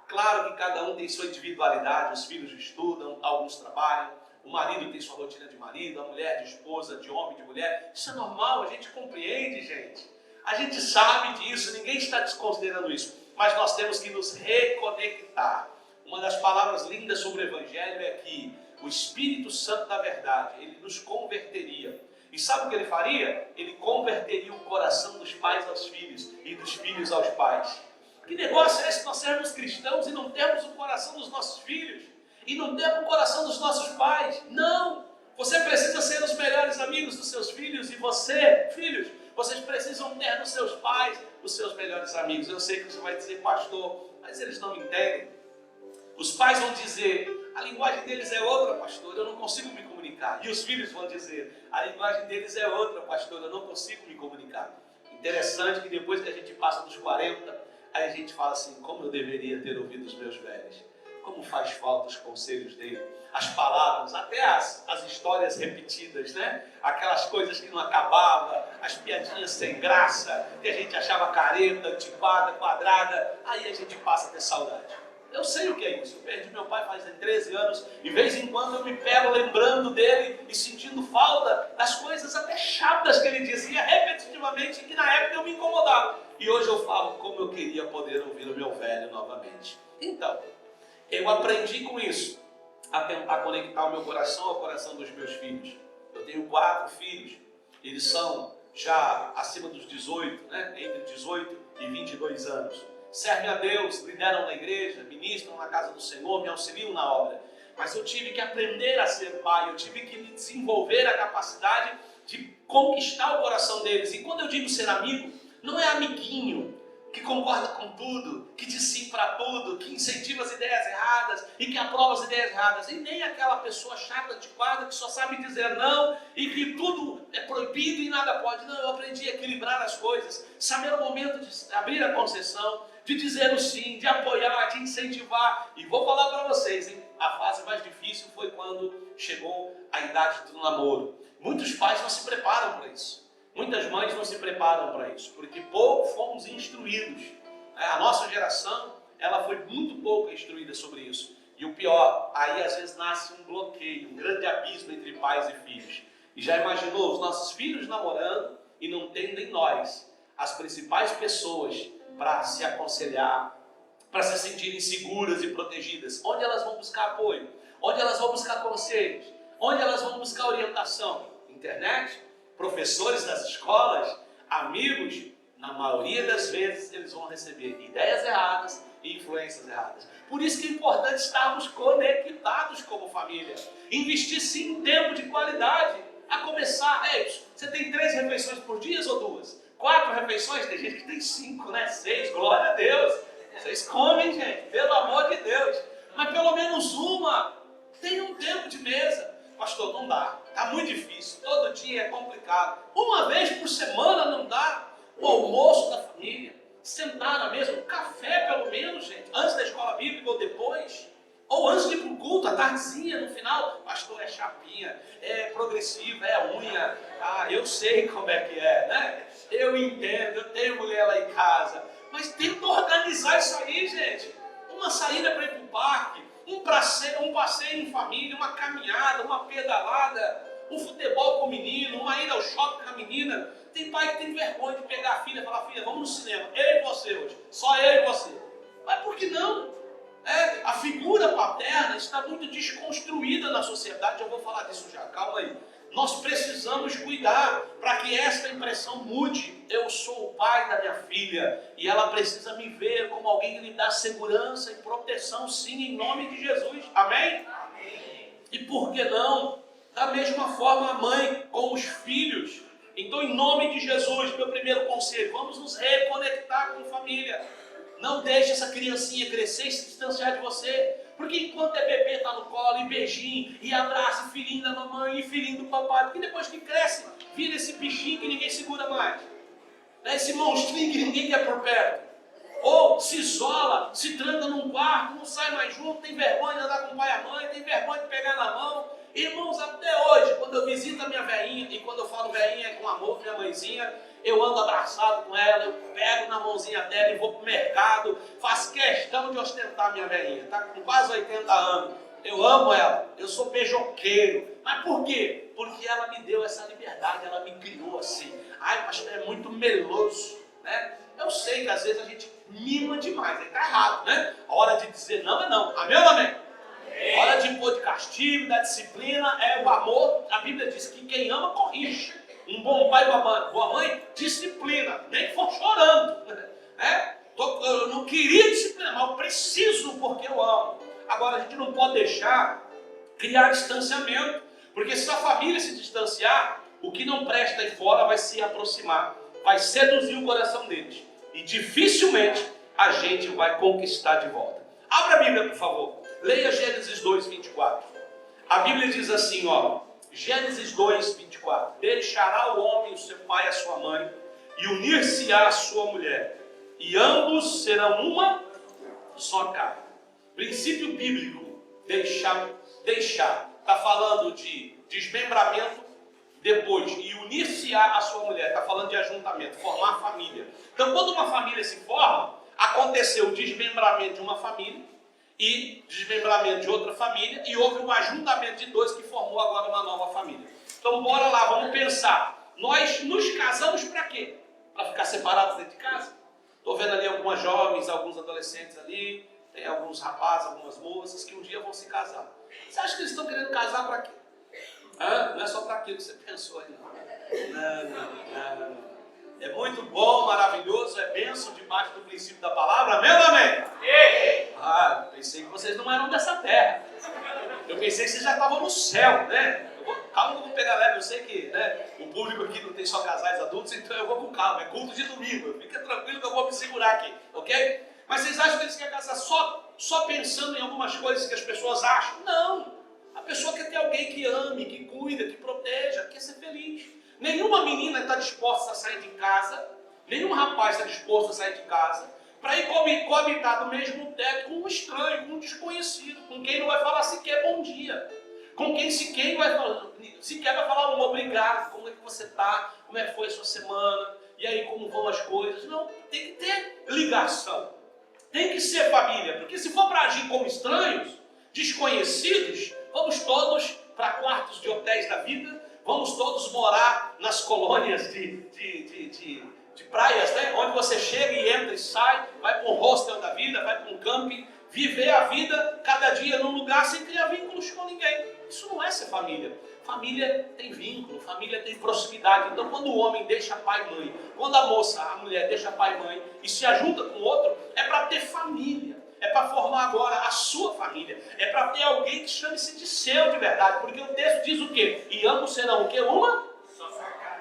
Claro que cada um tem sua individualidade, os filhos estudam, alguns trabalham, o marido tem sua rotina de marido, a mulher de esposa, de homem, de mulher. Isso é normal, a gente compreende, gente. A gente sabe disso, ninguém está desconsiderando isso. Mas nós temos que nos reconectar. Uma das palavras lindas sobre o Evangelho é que o Espírito Santo da verdade, ele nos converteria. E sabe o que ele faria? Ele converteria o coração dos pais aos filhos e dos filhos aos pais. Que negócio é esse nós sermos cristãos e não termos o coração dos nossos filhos? E não termos o coração dos nossos pais? Não! Você precisa ser os melhores amigos dos seus filhos e você, filhos, vocês precisam ter nos seus pais os seus melhores amigos. Eu sei que você vai dizer, pastor, mas eles não entendem. Os pais vão dizer, a linguagem deles é outra, pastor, eu não consigo me comunicar. E os filhos vão dizer, a linguagem deles é outra, pastor, eu não consigo me comunicar. Interessante que depois que a gente passa dos 40, aí a gente fala assim, como eu deveria ter ouvido os meus velhos. Como faz falta os conselhos dele, as palavras, até as histórias repetidas, né? Aquelas coisas que não acabavam, as piadinhas sem graça, que a gente achava careta, antiquada, quadrada, aí a gente passa a ter saudade. Eu sei o que é isso, eu perdi meu pai faz 13 anos, e de vez em quando eu me pego lembrando dele e sentindo falta das coisas até chatas que ele dizia repetitivamente, que na época eu me incomodava. E hoje eu falo como eu queria poder ouvir o meu velho novamente. Então, eu aprendi com isso, a tentar conectar o meu coração ao coração dos meus filhos. Eu tenho 4 filhos, eles são já acima dos 18, né? Entre 18 e 22 anos. Servem a Deus, lideram na igreja, ministram na casa do Senhor, me auxiliam na obra. Mas eu tive que aprender a ser pai, eu tive que desenvolver a capacidade de conquistar o coração deles. E quando eu digo ser amigo, não é amiguinho que concorda com tudo, que diz sim para tudo, que incentiva as ideias erradas e que aprova as ideias erradas. E nem aquela pessoa chata, antiquada, que só sabe dizer não e que tudo é proibido e nada pode. Não, eu aprendi a equilibrar as coisas, saber o momento de abrir a concessão, de dizer o sim, de apoiar, de incentivar. E vou falar para vocês, hein? A fase mais difícil foi quando chegou a idade do namoro. Muitos pais não se preparam para isso. Muitas mães não se preparam para isso, porque pouco fomos instruídos. A nossa geração, ela foi muito pouco instruída sobre isso. E o pior, aí às vezes nasce um bloqueio, um grande abismo entre pais e filhos. E já imaginou os nossos filhos namorando e não tendo em nós as principais pessoas para se aconselhar, para se sentirem seguras e protegidas? Onde elas vão buscar apoio? Onde elas vão buscar conselhos? Onde elas vão buscar orientação? Internet? Professores das escolas? Amigos? Na maioria das vezes eles vão receber ideias erradas e influências erradas. Por isso que é importante estarmos conectados como família. Investir sim em tempo de qualidade. A começar, você tem 3 refeições por dia ou 2? 4 refeições? Tem gente que tem 5, né? 6, glória a Deus. Vocês comem, gente, pelo amor de Deus. Mas pelo menos uma. Tenha um tempo de mesa. Pastor, não dá. Está muito difícil. Todo dia é complicado. Uma vez por semana não dá. O almoço da família. Sentar na mesa. Um café pelo menos, gente. Antes da escola bíblica ou depois. Ou antes de ir para o culto, à tardezinha, no final. Pastor, é chapinha, é progressiva, é unha. Ah, eu sei como é que é, né? Eu entendo, eu tenho mulher lá em casa. Mas tenta organizar isso aí, gente. Uma saída para ir para o parque. Um passeio em família, uma caminhada, uma pedalada, um futebol com o menino, uma ida ao shopping com a menina. Tem pai que tem vergonha de pegar a filha e falar, filha, vamos no cinema, eu e você hoje, só eu e você. Mas por que não? A figura paterna está muito desconstruída na sociedade, eu vou falar disso já, calma aí. Nós precisamos cuidar para que esta impressão mude. Eu sou o pai da minha filha e ela precisa me ver como alguém que lhe dá segurança e proteção, sim, em nome de Jesus. Amém? Amém. E por que não? Da mesma forma a mãe com os filhos. Então, em nome de Jesus, meu primeiro conselho, vamos nos reconectar com família. Não deixe essa criancinha crescer e se distanciar de você. Porque enquanto é bebê, está no colo, e beijinho, e abraço, e filhinho da mamãe, e filhinho do papai. Porque depois que cresce, vira esse bichinho que ninguém segura mais. Esse monstrinho que ninguém quer por perto. Ou se isola, se tranca num quarto, não sai mais junto, tem vergonha de andar com o pai e a mãe, tem vergonha de pegar na mão. Irmãos, até hoje, quando eu visito a minha velhinha, e quando eu falo velhinha é com amor, minha mãezinha, eu ando abraçado com ela, eu pego na mãozinha dela e vou pro mercado, faço questão de ostentar minha velhinha, está com quase 80 anos. Eu amo ela, eu sou beijoqueiro. Mas por quê? Porque ela me deu essa liberdade, ela me criou assim. Ai, pastor, é muito meloso, né? Eu sei que às vezes a gente mima demais, aí tá errado, né? A hora de dizer não é não. Amém ou amém? A hora de pôr de castigo, da disciplina, é o amor. A Bíblia diz que quem ama corrige. Um bom pai e uma boa mãe disciplina, nem que for chorando, né? Eu não queria disciplinar, mas eu preciso porque eu amo. Agora a gente não pode deixar criar distanciamento, porque se a família se distanciar, o que não presta aí fora vai se aproximar, vai seduzir o coração deles, e dificilmente a gente vai conquistar de volta. Abra a Bíblia, por favor. Leia Gênesis 2, 24. A Bíblia diz assim, ó, Gênesis 2, 24. Deixará o homem o seu pai e a sua mãe, e unir-se-á a sua mulher, e ambos serão uma só carne. Princípio bíblico, deixar. Está falando de desmembramento, depois, e unir-se-á a sua mulher. Está falando de ajuntamento, formar família. Então, quando uma família se forma, aconteceu o desmembramento de uma família, e desmembramento de outra família, e houve um ajuntamento de dois que formou agora uma nova família. Então bora lá, vamos pensar. Nós nos casamos para quê? Para ficar separados dentro de casa? Estou vendo ali algumas jovens, alguns adolescentes ali, tem alguns rapazes, algumas moças que um dia vão se casar. Você acha que eles estão querendo casar para quê? Não é só para aquilo que você pensou aí, não. Não. É muito bom, maravilhoso, é bênção debaixo do princípio da palavra, amém ou amém? Pensei que vocês não eram dessa terra. Eu pensei que vocês já estavam no céu, né? Calma que eu vou pegar leve, eu sei que, né, o público aqui não tem só casais adultos, então eu vou com calma, é culto de domingo, fica tranquilo que eu vou me segurar aqui, ok? Mas vocês acham que eles querem casar só pensando em algumas coisas que as pessoas acham? Não! A pessoa quer ter alguém que ame, que cuida, que proteja, quer ser feliz. Nenhuma menina está disposta a sair de casa, nenhum rapaz está disposto a sair de casa para ir coabitar do mesmo teto com um estranho, com um desconhecido, com quem não vai falar sequer bom dia, com quem sequer vai falar um obrigado, como é que você está, como é que foi a sua semana, e aí como vão as coisas. Não, tem que ter ligação, tem que ser família, porque se for para agir como estranhos, desconhecidos, vamos todos para quartos de hotéis da vida, vamos todos morar nas colônias de praias, né? Onde você chega e entra e sai, vai para um hostel da vida, vai para um camping, viver a vida cada dia num lugar sem criar vínculos com ninguém. Isso não é ser família. Família tem vínculo, família tem proximidade. Então quando o homem deixa pai e mãe, quando a mulher deixa pai e mãe e se ajunta com o outro, é para ter família. É para formar agora a sua família. É para ter alguém que chame-se de seu de verdade. Porque o texto diz o quê? E ambos serão o quê? Uma?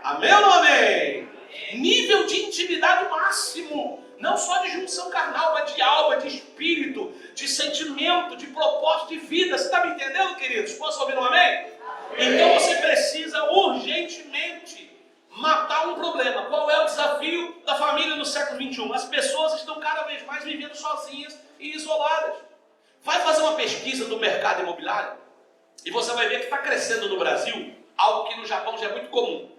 Amém ou não amém? Nível de intimidade máximo. Não só de junção carnal, mas de alma, de espírito, de sentimento, de propósito de vida. Você está me entendendo, queridos? Posso ouvir um amém? Então você precisa urgentemente matar um problema. Qual é o desafio da família no século XXI? As pessoas estão cada vez mais vivendo sozinhas e isoladas. Vai fazer uma pesquisa do mercado imobiliário e você vai ver que está crescendo no Brasil algo que no Japão já é muito comum.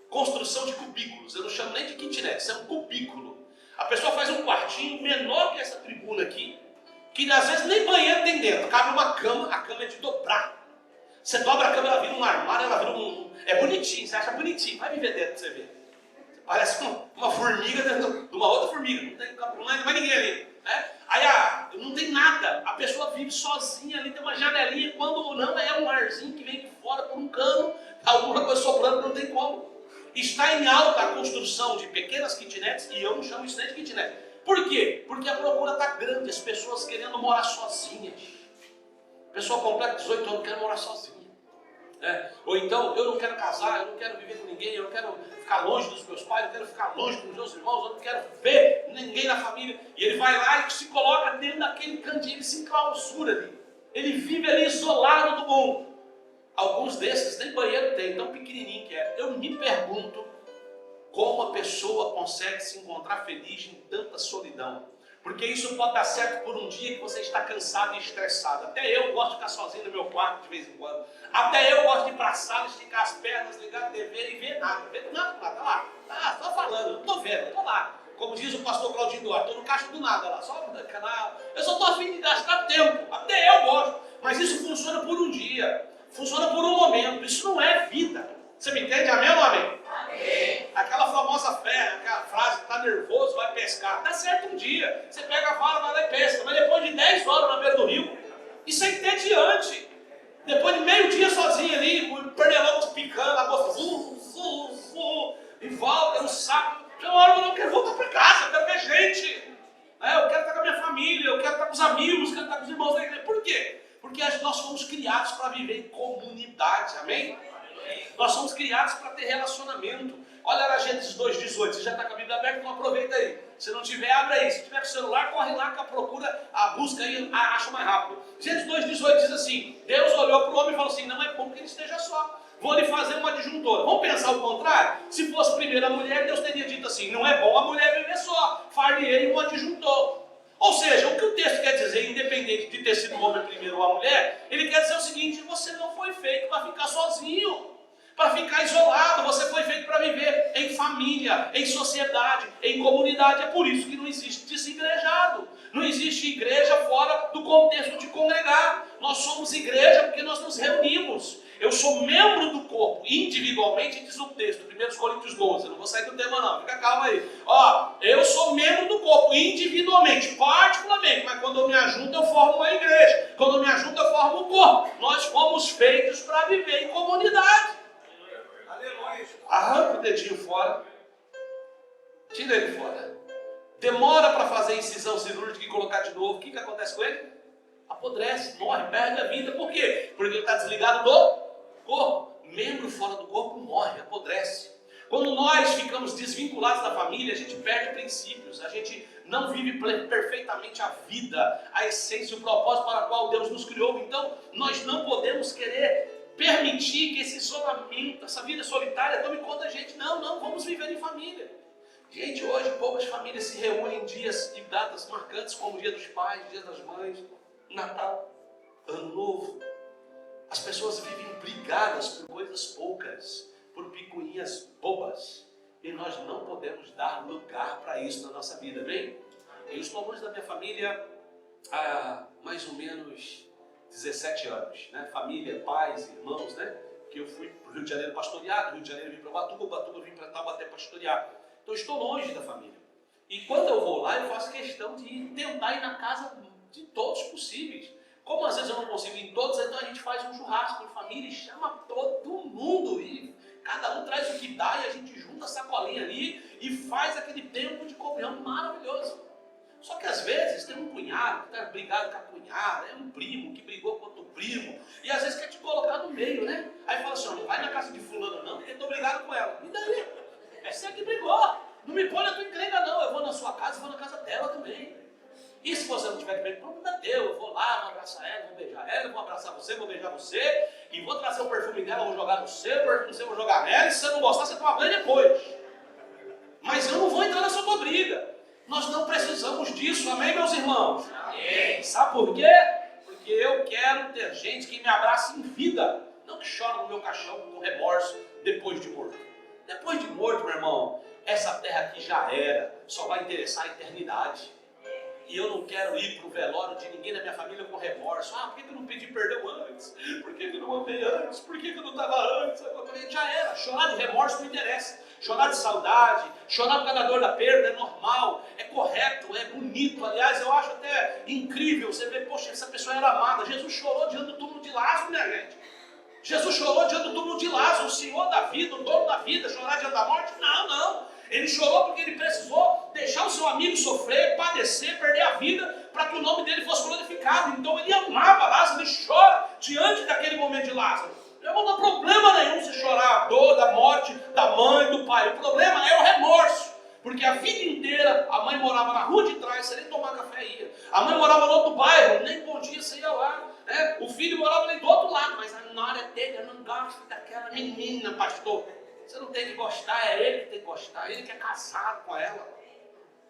Construção de cubículos. Eu não chamo nem de kitnet, isso é um cubículo. A pessoa faz um quartinho menor que essa tribuna aqui, que às vezes nem banheiro tem dentro. Cabe uma cama, a cama é de dobrar. Você dobra a cama, ela vira um armário, ela vira um... É bonitinho, você acha bonitinho. Vai viver dentro pra você ver. Parece uma formiga dentro de uma outra formiga. Não tem mais ninguém ali. Né? Aí não tem nada. A pessoa vive sozinha ali, tem uma janelinha. Quando não, é um arzinho que vem de fora por um cano. Alguma coisa soprando, não tem como. Está em alta a construção de pequenas kitnets. E eu não chamo isso nem de kitnet. Por quê? Porque a procura está grande. As pessoas querendo morar sozinhas. Pessoa completa 18 anos quer morar sozinha. Ou então, eu não quero casar, eu não quero viver com ninguém, eu quero ficar longe dos meus pais, eu quero ficar longe dos meus irmãos, eu não quero ver ninguém na família. E ele vai lá e se coloca dentro daquele cantinho, ele se enclausura ali. Ele vive ali isolado do mundo. Alguns desses nem banheiro tem, tão pequenininho que é. Eu me pergunto como a pessoa consegue se encontrar feliz em tanta solidão. Porque isso pode dar certo por um dia que você está cansado e estressado. Até eu gosto de ficar sozinho no meu quarto de vez em quando. Até eu gosto de ir para a sala, esticar as pernas, ligar a TV e ver nada. Ver nada lá. Só falando. estou vendo, estou lá. Como diz o pastor Claudinho Duarte, estou no caixa do nada lá, só no canal. Eu só estou a fim de gastar tempo, até eu gosto. Mas isso funciona por um dia, funciona por um momento, isso não é vida. Você me entende? Amém ou não amém? Amém. Aquela famosa aquela frase, está nervoso, vai pescar. Tá certo um dia, você pega a vara, vai lá e pesca, mas depois de 10 horas na beira do rio, isso é entediante. Depois de meio dia sozinho ali, o pernilongo te picando, a moça, e volta, é um saco. Uma hora eu não quero voltar para casa, eu quero ver gente. Eu quero estar com a minha família, eu quero estar com os amigos, eu quero estar com os irmãos da igreja. Por quê? Porque nós fomos criados para viver em comunidade, amém? Nós somos criados para ter relacionamento. Olha lá Gênesis 2,18, você já está com a Bíblia aberta, então aproveita aí. Se não tiver, abre aí. Se tiver com o celular, corre lá que a procura, a busca aí, acha mais rápido. Gênesis 2,18 diz assim, Deus olhou para o homem e falou assim, não é bom que ele esteja só. Vou lhe fazer uma adjuntora. Vamos pensar o contrário? Se fosse primeiro a mulher, Deus teria dito assim, não é bom a mulher viver só, far-lhe-ei um adjuntor. Ou seja, o que o texto quer dizer, independente de ter sido o homem primeiro ou a mulher, ele quer dizer o seguinte, você não foi feito para ficar sozinho, para ficar isolado, você foi feito para viver em família, em sociedade, em comunidade. É por isso que não existe desigrejado. Não existe igreja fora do contexto de congregar. Nós somos igreja porque nós nos reunimos. Eu sou membro do corpo, individualmente, diz o texto, 1 Coríntios 12, eu não vou sair do tema não, fica calma aí. Eu sou membro do corpo, individualmente, particularmente, mas quando eu me ajunto eu formo uma igreja, quando eu me ajunto eu formo um corpo. Nós fomos feitos para viver em comunidade. Arranca o dedinho fora, tira ele fora, demora para fazer incisão cirúrgica e colocar de novo, o que acontece com ele? Apodrece, morre, perde a vida. Por quê? Porque ele está desligado do corpo. Membro fora do corpo morre, apodrece. Quando nós ficamos desvinculados da família, a gente perde princípios, a gente não vive perfeitamente a vida, a essência, o propósito para o qual Deus nos criou. Então, nós não podemos querer permitir que esse isolamento, essa vida solitária tome conta da gente. Não, vamos viver em família. Gente, hoje poucas famílias se reúnem em dias e datas marcantes, como o Dia dos Pais, Dia das Mães, Natal, Ano Novo. As pessoas vivem brigadas por coisas poucas, por picuinhas bobas. E nós não podemos dar lugar para isso na nossa vida, bem? Eu estou longe da minha família há mais ou menos 17 anos, né? Família, pais, irmãos, né? Que eu fui para o Rio de Janeiro pastorear, do Rio de Janeiro vim para Ubatuba eu vim para Taubaté pastorear. Então eu estou longe da família. E quando eu vou lá, eu faço questão de tentar ir na casa de todos possíveis. Como às vezes eu não consigo ir em todos, então a gente faz um churrasco em família e chama todo mundo. E cada um traz o que dá e a gente junta a sacolinha ali e faz aquele tempo de comunhão maravilhoso. Só que às vezes tem um cunhado que está brigado com a cunhada, é um primo que brigou com outro primo, e às vezes quer te colocar no meio, né? Aí fala assim, não vai na casa de fulano não, porque eu estou brigado com ela. E daí? É você que brigou. Não me põe na tua encrenca não, eu vou na sua casa e vou na casa dela também. E se você não tiver bem, problema é teu. Eu vou lá, vou abraçar ela, vou beijar ela, vou abraçar você, vou beijar você, e vou trazer o perfume dela, vou jogar no seu, o perfume seu, vou jogar nela, e se você não gostar, você toma banho depois. Mas eu não vou entrar nessa tua briga. Nós não precisamos disso, amém, meus irmãos? Amém. Sabe por quê? Porque eu quero ter gente que me abrace em vida, não que chora no meu caixão com remorso depois de morto. Depois de morto, meu irmão, essa terra aqui já era, só vai interessar a eternidade. E eu não quero ir para o velório de ninguém da minha família com remorso. Por que eu não pedi perdão antes? Por que eu não amei antes? Por que eu não estava antes? Já era. Chorar de remorso não interessa. Chorar de saudade, chorar por causa da dor da perda é normal, é correto, é bonito. Aliás, eu acho até incrível você ver, poxa, essa pessoa era amada. Jesus chorou diante do túmulo de Lázaro, minha gente. Jesus chorou diante do túmulo de Lázaro, o Senhor da vida, o dono da vida, chorar diante da morte? Não. Ele chorou porque ele precisou deixar o seu amigo sofrer, padecer, perder a vida, para que o nome dele fosse glorificado. Então ele amava Lázaro, ele chora diante daquele momento de Lázaro. Não dá problema nenhum se chorar a dor da morte da mãe, do pai. O problema é o remorso. Porque a vida inteira a mãe morava na rua de trás, você nem tomar café ia. A mãe morava no outro bairro, nem bom dia você ia lá. O filho morava ali do outro lado, mas na hora dele eu não gosto daquela menina, pastor. Você não tem que gostar, é ele que tem que gostar, ele que é casado com ela.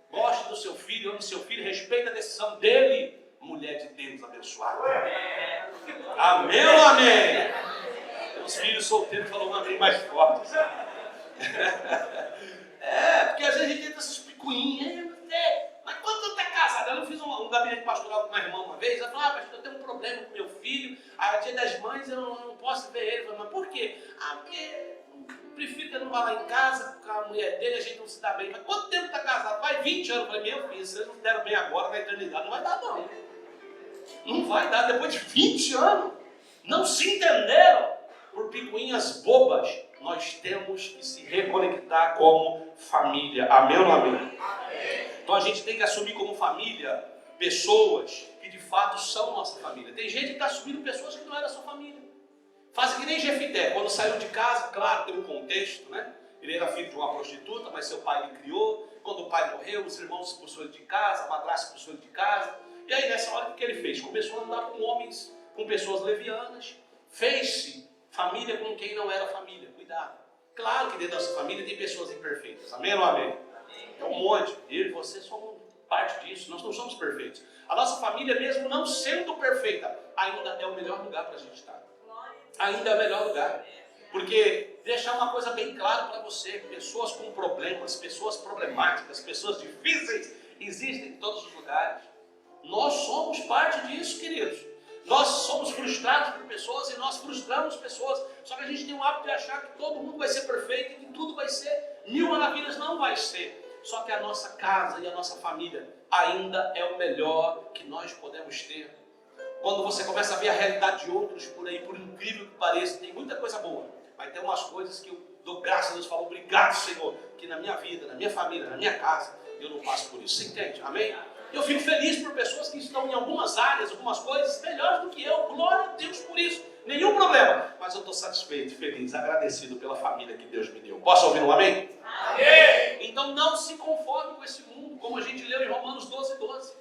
Goste do seu filho, ame seu filho, respeite a decisão dele. Mulher de Deus abençoada. Amém ou amém? Os filhos solteiros falam um amém mais forte. Porque às vezes a gente Mas por quê? Porque prefiro que ele não vá lá em casa com a mulher dele, a gente não se dá bem. Mas quanto tempo está casado? Vai 20 anos. Eu falei, meu filho, se vocês não se deram bem agora, na eternidade, não vai dar não. Não vai dar, depois de 20 anos. Não se entenderam por picuinhas bobas. Nós temos que se reconectar como família. Amém ou não amém? Então a gente tem que assumir como família pessoas que de fato são nossa família. Tem gente que está assumindo pessoas que não eram sua família. Faz que nem Jefité, quando saiu de casa, claro, tem um contexto, né? Ele era filho de uma prostituta, mas seu pai lhe criou. Quando o pai morreu, os irmãos expulsou ele de casa, a madrasta expulsou ele de casa. E aí nessa hora o que ele fez? Começou a andar com homens, com pessoas levianas. Fez-se família com quem não era família. Cuidado. Claro que dentro da nossa família tem pessoas imperfeitas. Amém ou não amém? É um monte. Eu e você somos parte disso. Nós não somos perfeitos. A nossa família, mesmo não sendo perfeita, ainda é o melhor lugar para a gente estar. Ainda é o melhor lugar. Porque deixar uma coisa bem clara para você: pessoas com problemas, pessoas problemáticas, pessoas difíceis existem em todos os lugares. Nós somos parte disso, queridos. Nós somos frustrados por pessoas e nós frustramos pessoas. Só que a gente tem o hábito de achar que todo mundo vai ser perfeito e que tudo vai ser mil maravilhas. Não vai ser. Só que a nossa casa e a nossa família ainda é o melhor que nós podemos ter. Quando você começa a ver a realidade de outros por aí, por incrível que pareça, tem muita coisa boa. Mas tem umas coisas que eu dou graças a Deus, falo, obrigado, Senhor, que na minha vida, na minha família, na minha casa, eu não passo por isso. Você entende? Amém? Eu fico feliz por pessoas que estão em algumas áreas, algumas coisas melhores do que eu. Glória a Deus por isso. Nenhum problema. Mas eu estou satisfeito, feliz, agradecido pela família que Deus me deu. Posso ouvir um amém? Amém! Então não se conforme com esse mundo, como a gente leu em Romanos 12:12.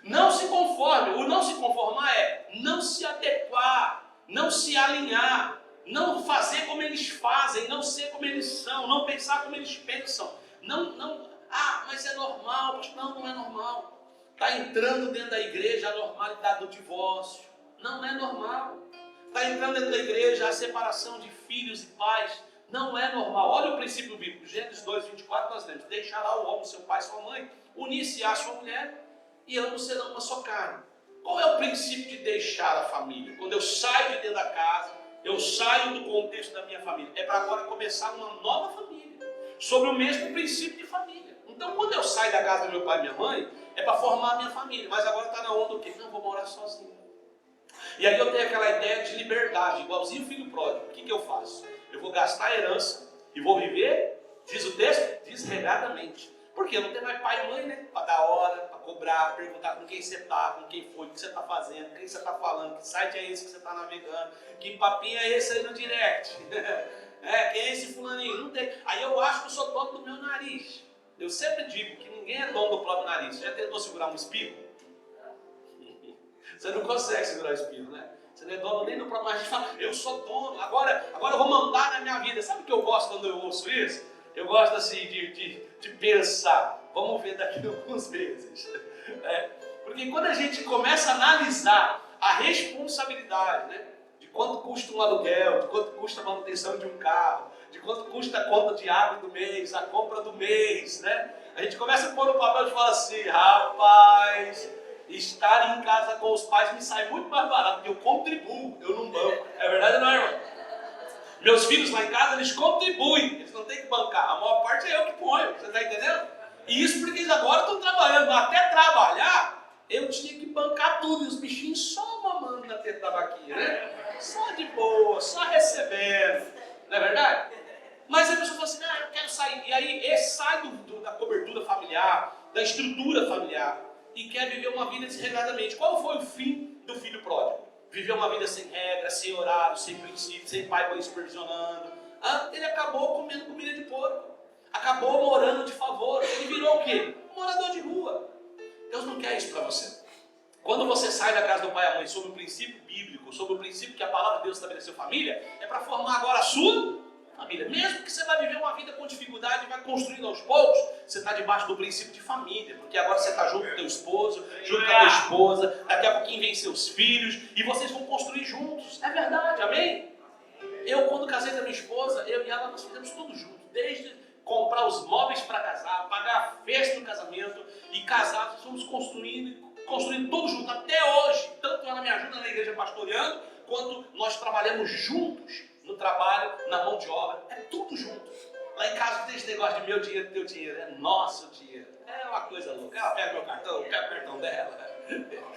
Não se conforme. O não se conformar é não se adequar, não se alinhar, não fazer como eles fazem, não ser como eles são, não pensar como eles pensam. Mas é normal. Não é normal. Está entrando dentro da igreja a normalidade do divórcio. Não é normal. Está entrando dentro da igreja a separação de filhos e pais. Não é normal. Olha o princípio bíblico. Gênesis 2:24 nós lemos. Deixará o homem, seu pai e sua mãe, unir-se à sua mulher, e ambos serão uma só carne. Qual é o princípio de deixar a família? Quando eu saio de dentro da casa, eu saio do contexto da minha família. É para agora começar uma nova família, sobre o mesmo princípio de família. Então quando eu saio da casa do meu pai e minha mãe, é para formar a minha família. Mas agora está na onda o quê? Não, vou morar sozinho. E aí eu tenho aquela ideia de liberdade, igualzinho o filho pródigo. O que eu faço? Eu vou gastar a herança e vou viver, diz o texto, desregadamente. Porque eu não tenho mais pai e mãe, né? Para dar hora, para cobrar, perguntar com quem você está, com quem foi, o que você está fazendo, quem você está falando, que site é esse que você está navegando, que papinho é esse aí no direct. Quem é esse fulaninho? Não tem. Aí eu acho que eu sou dono do meu nariz. Eu sempre digo que ninguém é dono do próprio nariz. Você já tentou segurar um espirro? Você não consegue segurar o espirro, né? Você não é dono nem do próprio nariz. A gente fala, eu sou dono, agora eu vou mandar na minha vida. Sabe o que eu gosto quando eu ouço isso? Eu gosto assim de pensar, vamos ver daqui a alguns meses. Porque quando a gente começa a analisar a responsabilidade, né, de quanto custa um aluguel, de quanto custa a manutenção de um carro, de quanto custa a conta de água do mês, a compra do mês, né? A gente começa a pôr no papel e fala assim, rapaz, estar em casa com os pais me sai muito mais barato, porque eu contribuo, eu não banco. É verdade ou não é, irmão? Meus filhos lá em casa, eles contribuem, eles não têm que bancar, a maior parte é eu que ponho, você está entendendo? E isso porque eles agora estão trabalhando, até trabalhar, eu tinha que bancar tudo, e os bichinhos só mamando na teta da vaquinha, né? Só de boa, só recebendo, não é verdade? Mas a pessoa fala assim, eu quero sair, e aí sai da cobertura familiar, da estrutura familiar, e quer viver uma vida desregradamente. Qual foi o fim do filho pródigo? Viveu uma vida sem regra, sem horário, sem princípio, sem pai e mãe supervisionando. Ele acabou comendo comida de porco. Acabou morando de favor. Ele virou o quê? Um morador de rua. Deus não quer isso para você. Quando você sai da casa do pai e da mãe sob o princípio bíblico, sob o princípio que a palavra de Deus estabeleceu família, é para formar agora a sua família. Mesmo que você vai viver uma vida com dificuldade e vai construindo aos poucos, você está debaixo do princípio de família, porque agora você está junto com o teu esposo, junto com a tua esposa, daqui a pouquinho vem seus filhos, e vocês vão construir juntos. É verdade, amém? Eu, quando casei com a minha esposa, eu e ela, nós fizemos tudo junto, desde comprar os móveis para casar, pagar a festa do casamento, e casar, nós fomos construindo tudo junto, até hoje. Tanto ela me ajuda na igreja pastoreando, quanto nós trabalhamos juntos no trabalho, na mão de obra, é tudo junto. Lá em casa tem esse negócio de meu dinheiro, teu dinheiro, é nosso dinheiro. É uma coisa louca. Ela pega meu cartão, eu pego o cartão dela.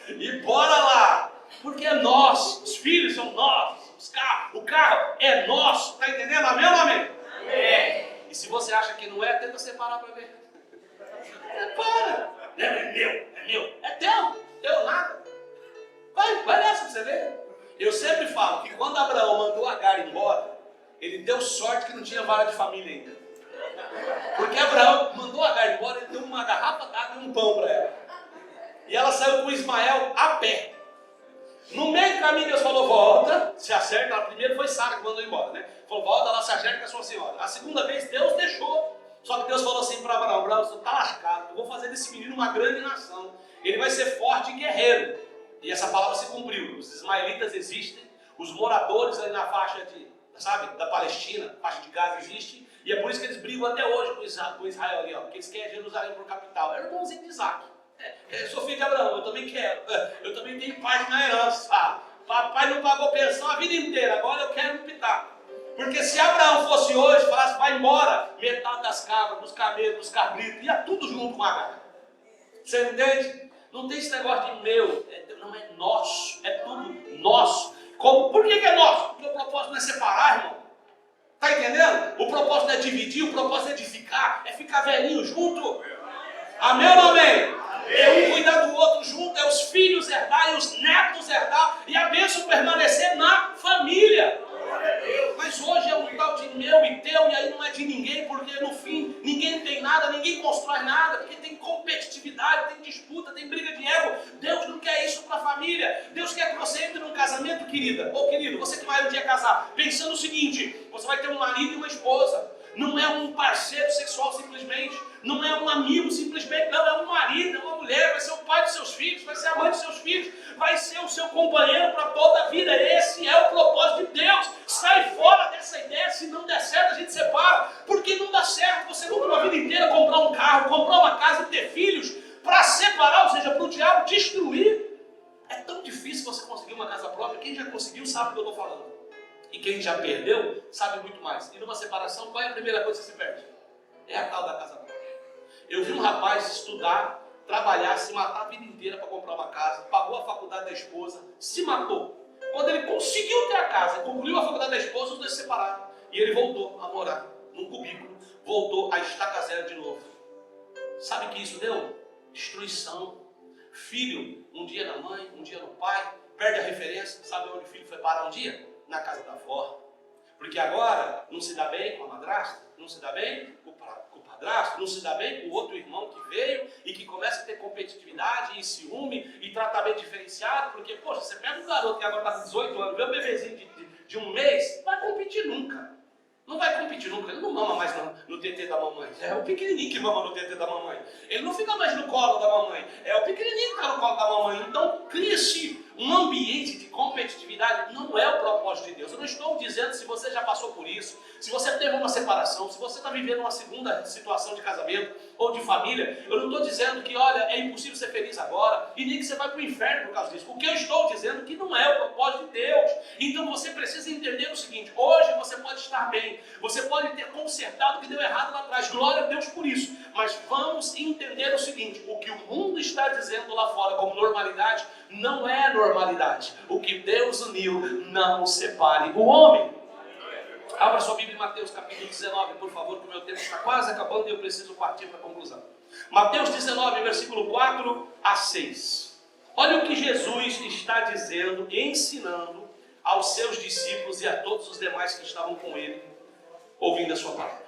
E bora lá! Porque é nosso, os filhos são nossos, o carro é nosso, tá entendendo? Amém ou não amém? Amém. E se você acha que não é, tenta separar para ver. Para! É meu, é teu nada. Vai nessa pra você ver. Eu sempre falo que quando Abraão mandou Agar embora, ele deu sorte que não tinha vara de família ainda. Porque Abraão mandou Agar embora, ele deu uma garrafa d'água e um pão para ela. E ela saiu com Ismael a pé. No meio do caminho Deus falou, volta, se acerta. Primeiro foi Sara que mandou embora, né? Falou, volta lá, se acerta com a sua senhora. A segunda vez Deus deixou. Só que Deus falou assim para Abraão, Abraão, você está lascado, eu vou fazer desse menino uma grande nação. Ele vai ser forte e guerreiro. E essa palavra se cumpriu. Os ismaelitas existem, os moradores ali na faixa da Palestina, faixa de Gaza existe, e é por isso que eles brigam até hoje com Israel ali, porque eles querem Jerusalém por capital. É o irmãozinho de Isaac. Eu sou filho de Abraão, eu também quero. Eu também tenho parte na herança. Papai não pagou pensão a vida inteira, agora eu quero um pitaco. Porque se Abraão fosse hoje, falasse, vai embora, metade das cabras, dos camelos, dos cabritos, ia tudo junto com Agar. Você entende? Não tem esse negócio de meu, não é nosso, é tudo nosso. Por que é nosso? Porque o propósito não é separar, irmão. Está entendendo? O propósito não é dividir, o propósito é edificar, é ficar velhinho junto. Amém ou não amém? É um cuidar do outro junto, é os filhos herdar e os netos herdar, e a bênção permanecer na família. Mas hoje é um tal de meu e teu, e aí não é de ninguém, porque no fim ninguém tem nada, ninguém constrói nada, porque tem competitividade, tem disputa, tem briga de ego. Deus não quer isso para a família. Deus quer que você entre num casamento, querida, ou querido, você que vai um dia casar, pensando o seguinte, você vai ter um marido e uma esposa. Não é um parceiro sexual simplesmente, não é um amigo simplesmente, não, é um marido, é uma mulher, vai ser o pai dos seus filhos, vai ser a mãe dos seus filhos, vai ser o seu companheiro para toda a vida. Esse é o propósito de Deus. Sai fora dessa ideia, se não der certo a gente separa, porque não dá certo você nunca uma vida inteira comprar um carro, comprar uma casa e ter filhos para separar, ou seja, para o diabo destruir. É tão difícil você conseguir uma casa própria, quem já conseguiu sabe do que eu estou falando. E quem já perdeu, sabe muito mais. E numa separação, qual é a primeira coisa que você perde? É a tal da casa própria. Eu vi um rapaz estudar, trabalhar, se matar a vida inteira para comprar uma casa, pagou a faculdade da esposa, se matou. Quando ele conseguiu ter a casa, concluiu a faculdade da esposa, os dois se separaram. E ele voltou a morar num cubículo, voltou a estaca zero de novo. Sabe o que isso deu? Destruição. Filho, um dia na mãe, um dia no pai, perde a referência. Sabe onde o filho foi parar um dia? Na casa da avó. Porque agora não se dá bem com a madrasta, não se dá bem com o padrasto, não se dá bem com o outro irmão que veio e que começa a ter competitividade e ciúme e tratamento diferenciado, porque, poxa, você pega um garoto que agora está com 18 anos, vê um bebezinho de um mês, não vai competir nunca. Não vai competir nunca, ele não mama mais no TT da mamãe. É o pequenininho que mama no TT da mamãe. Ele não fica mais no colo da mamãe, é o pequenininho que está no colo da mamãe. Então cria-se um ambiente de competitividade, não é o propósito de Deus. Eu não estou dizendo se você já passou por isso, se você teve uma separação, se você está vivendo uma segunda situação de casamento ou de família, eu não estou dizendo que, olha, é impossível ser feliz agora e nem que você vai para o inferno por causa disso. O que eu estou dizendo é que não é o propósito de Deus. Então você precisa entender o seguinte, hoje você pode estar bem, você pode ter consertado o que deu errado lá atrás, glória a Deus por isso, mas vamos entender o seguinte, o que o mundo está dizendo lá fora como normalidade, não é normalidade. O que Deus uniu, não separe o homem. Abra sua Bíblia em Mateus capítulo 19, por favor, que o meu tempo está quase acabando e eu preciso partir para a conclusão. Mateus 19, versículo 4 a 6. Olha o que Jesus está dizendo e ensinando aos seus discípulos e a todos os demais que estavam com ele, ouvindo a sua palavra.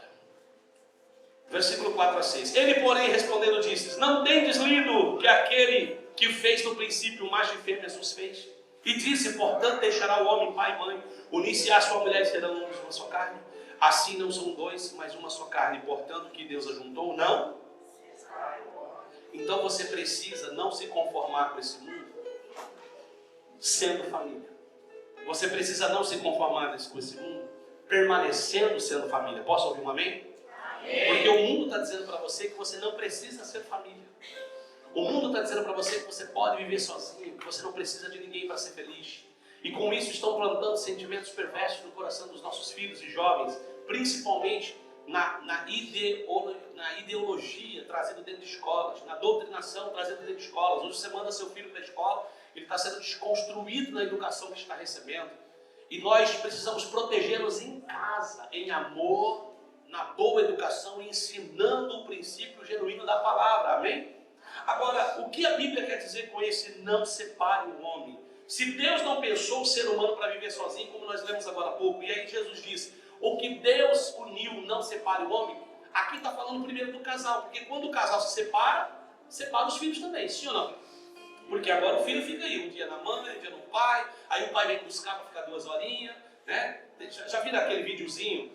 Versículo 4 a 6. Ele, porém, respondendo, disse: não tendes lido que aquele que fez no princípio macho e fêmea os fez? E disse: portanto deixará o homem pai e mãe, unir-se à sua mulher e serão uma só carne. Assim não são dois, mas uma só carne. Portanto, que Deus ajuntou, não. Então você precisa não se conformar com esse mundo sendo família. Você precisa não se conformar com esse mundo permanecendo sendo família. Posso ouvir um amém? Amém. Porque o mundo está dizendo para você que você não precisa ser família. O mundo está dizendo para você que você pode viver sozinho, que você não precisa de ninguém para ser feliz. E com isso estão plantando sentimentos perversos no coração dos nossos filhos e jovens, principalmente na ideologia trazida dentro de escolas, na doutrinação trazida dentro de escolas. Hoje você manda seu filho para a escola, ele está sendo desconstruído na educação que está recebendo. E nós precisamos protegê-los em casa, em amor, na boa educação, ensinando o princípio genuíno da palavra. Amém? Agora, o que a Bíblia quer dizer com esse não separe o homem? Se Deus não pensou o ser humano para viver sozinho, como nós lemos agora há pouco, e aí Jesus disse, o que Deus uniu não separe o homem, aqui está falando primeiro do casal, porque quando o casal se separa, separa os filhos também, sim ou não? Porque agora o filho fica aí, um dia na mãe, um dia no pai, aí o pai vem buscar para ficar 2 horinhas, né? Já viram aquele videozinho?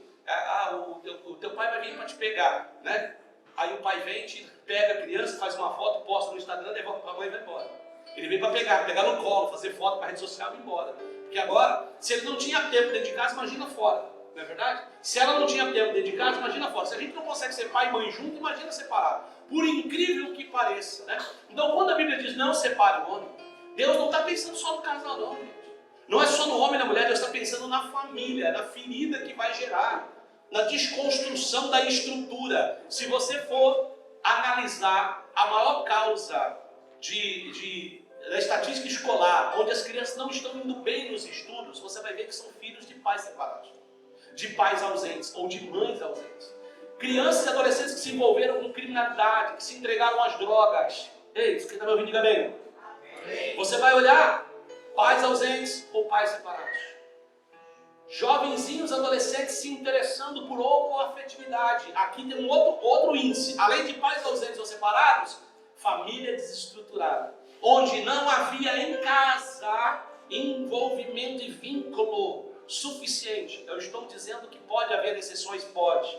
O teu pai vai vir para te pegar, né? Aí o pai vem, te pega a criança, faz uma foto, posta no Instagram, devolve para a mãe e vai embora. Ele veio para pegar no colo, fazer foto para a rede social e ir embora. Porque agora, se ele não tinha tempo dentro de casa, imagina fora. Não é verdade? Se ela não tinha tempo dentro de casa, imagina fora. Se a gente não consegue ser pai e mãe junto, imagina separado. Por incrível que pareça, né? Então, quando a Bíblia diz não separe o homem, Deus não está pensando só no casal, não, gente. Não é só no homem e na mulher, Deus está pensando na família, na ferida que vai gerar, na desconstrução da estrutura. Se você for analisar a maior causa da estatística escolar, onde as crianças não estão indo bem nos estudos, você vai ver que são filhos de pais separados, de pais ausentes ou de mães ausentes. Crianças e adolescentes que se envolveram com criminalidade, que se entregaram às drogas. Ei, quem está me ouvindo, diga bem. Você vai olhar pais ausentes ou pais separados. Jovenzinhos, adolescentes se interessando por homoafetividade. Aqui tem um outro índice. Além de pais ausentes ou separados, família desestruturada, onde não havia em casa envolvimento e vínculo suficiente. Eu estou dizendo que pode haver exceções? Pode.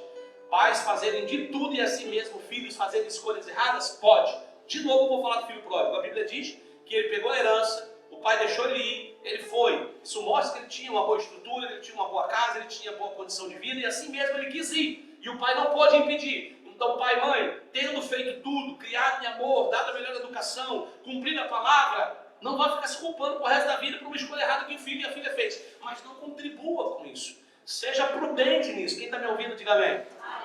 Pais fazerem de tudo e assim mesmo filhos fazerem escolhas erradas? Pode. De novo eu vou falar do filho pródigo. A Bíblia diz que ele pegou a herança, o pai deixou ele ir, ele foi. Isso mostra que ele tinha uma boa estrutura, ele tinha uma boa casa, ele tinha boa condição de vida e assim mesmo ele quis ir. E o pai não pôde impedir. Então, pai e mãe, tendo feito tudo, criado em amor, dado a melhor educação, cumprido a palavra, não vai ficar se culpando por resto da vida por uma escolha errada que o filho e a filha fez. Mas não contribua com isso. Seja prudente nisso. Quem está me ouvindo, diga amém.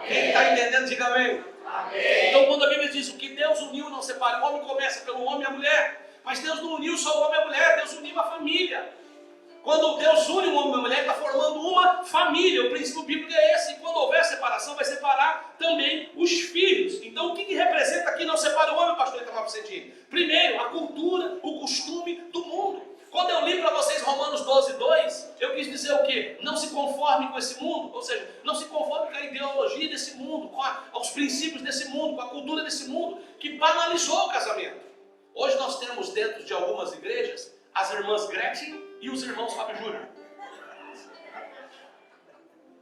Quem está entendendo, diga amém. Amém. Então, quando a Bíblia diz o que Deus uniu, não separe. O homem começa pelo homem e a mulher. Mas Deus não uniu só o homem e a mulher, Deus uniu a família. Quando Deus une um homem e uma mulher, está formando uma família. O princípio bíblico é esse. E quando houver separação, vai separar também os filhos. Então, o que representa aqui não separa o homem, pastor Itamar Vicentini? Primeiro, a cultura, o costume do mundo. Quando eu li para vocês Romanos 12:2, eu quis dizer o quê? Não se conforme com esse mundo. Ou seja, não se conforme com a ideologia desse mundo, com os princípios desse mundo, com a cultura desse mundo, que banalizou o casamento. Hoje nós temos dentro de algumas igrejas as irmãs Gretchen e os irmãos Fábio Júnior.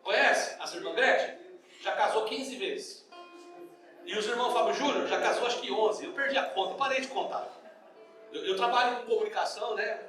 Conhece as irmãs Gretchen? Já casou 15 vezes. E os irmãos Fábio Júnior já casou acho que 11. Eu perdi a conta, parei de contar. Eu trabalho com comunicação, né?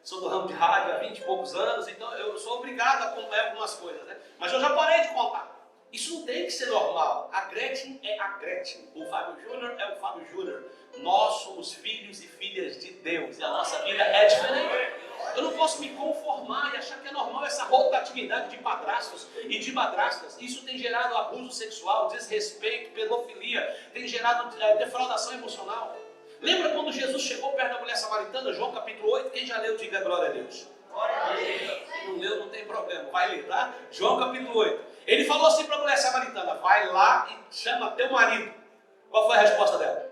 Sou do ramo de rádio há 20 e poucos anos, então eu sou obrigado a acompanhar algumas coisas, né? Mas eu já parei de contar. Isso não tem que ser normal. A Gretchen é a Gretchen. O Fábio Júnior é o Fábio Júnior. Nós somos filhos e filhas de Deus. E a nossa vida é diferente. Eu não posso me conformar e achar que é normal essa rotatividade de padrastos e de madrastas. Isso tem gerado abuso sexual, desrespeito, pedofilia. Tem gerado defraudação emocional. Lembra quando Jesus chegou perto da mulher samaritana? João capítulo 8. Quem já leu, diga glória a Deus. Glória a Deus. Não leu, não tem problema. Vai ler, tá? João capítulo 8. Ele falou assim para a mulher samaritana: vai lá e chama teu marido. Qual foi a resposta dela?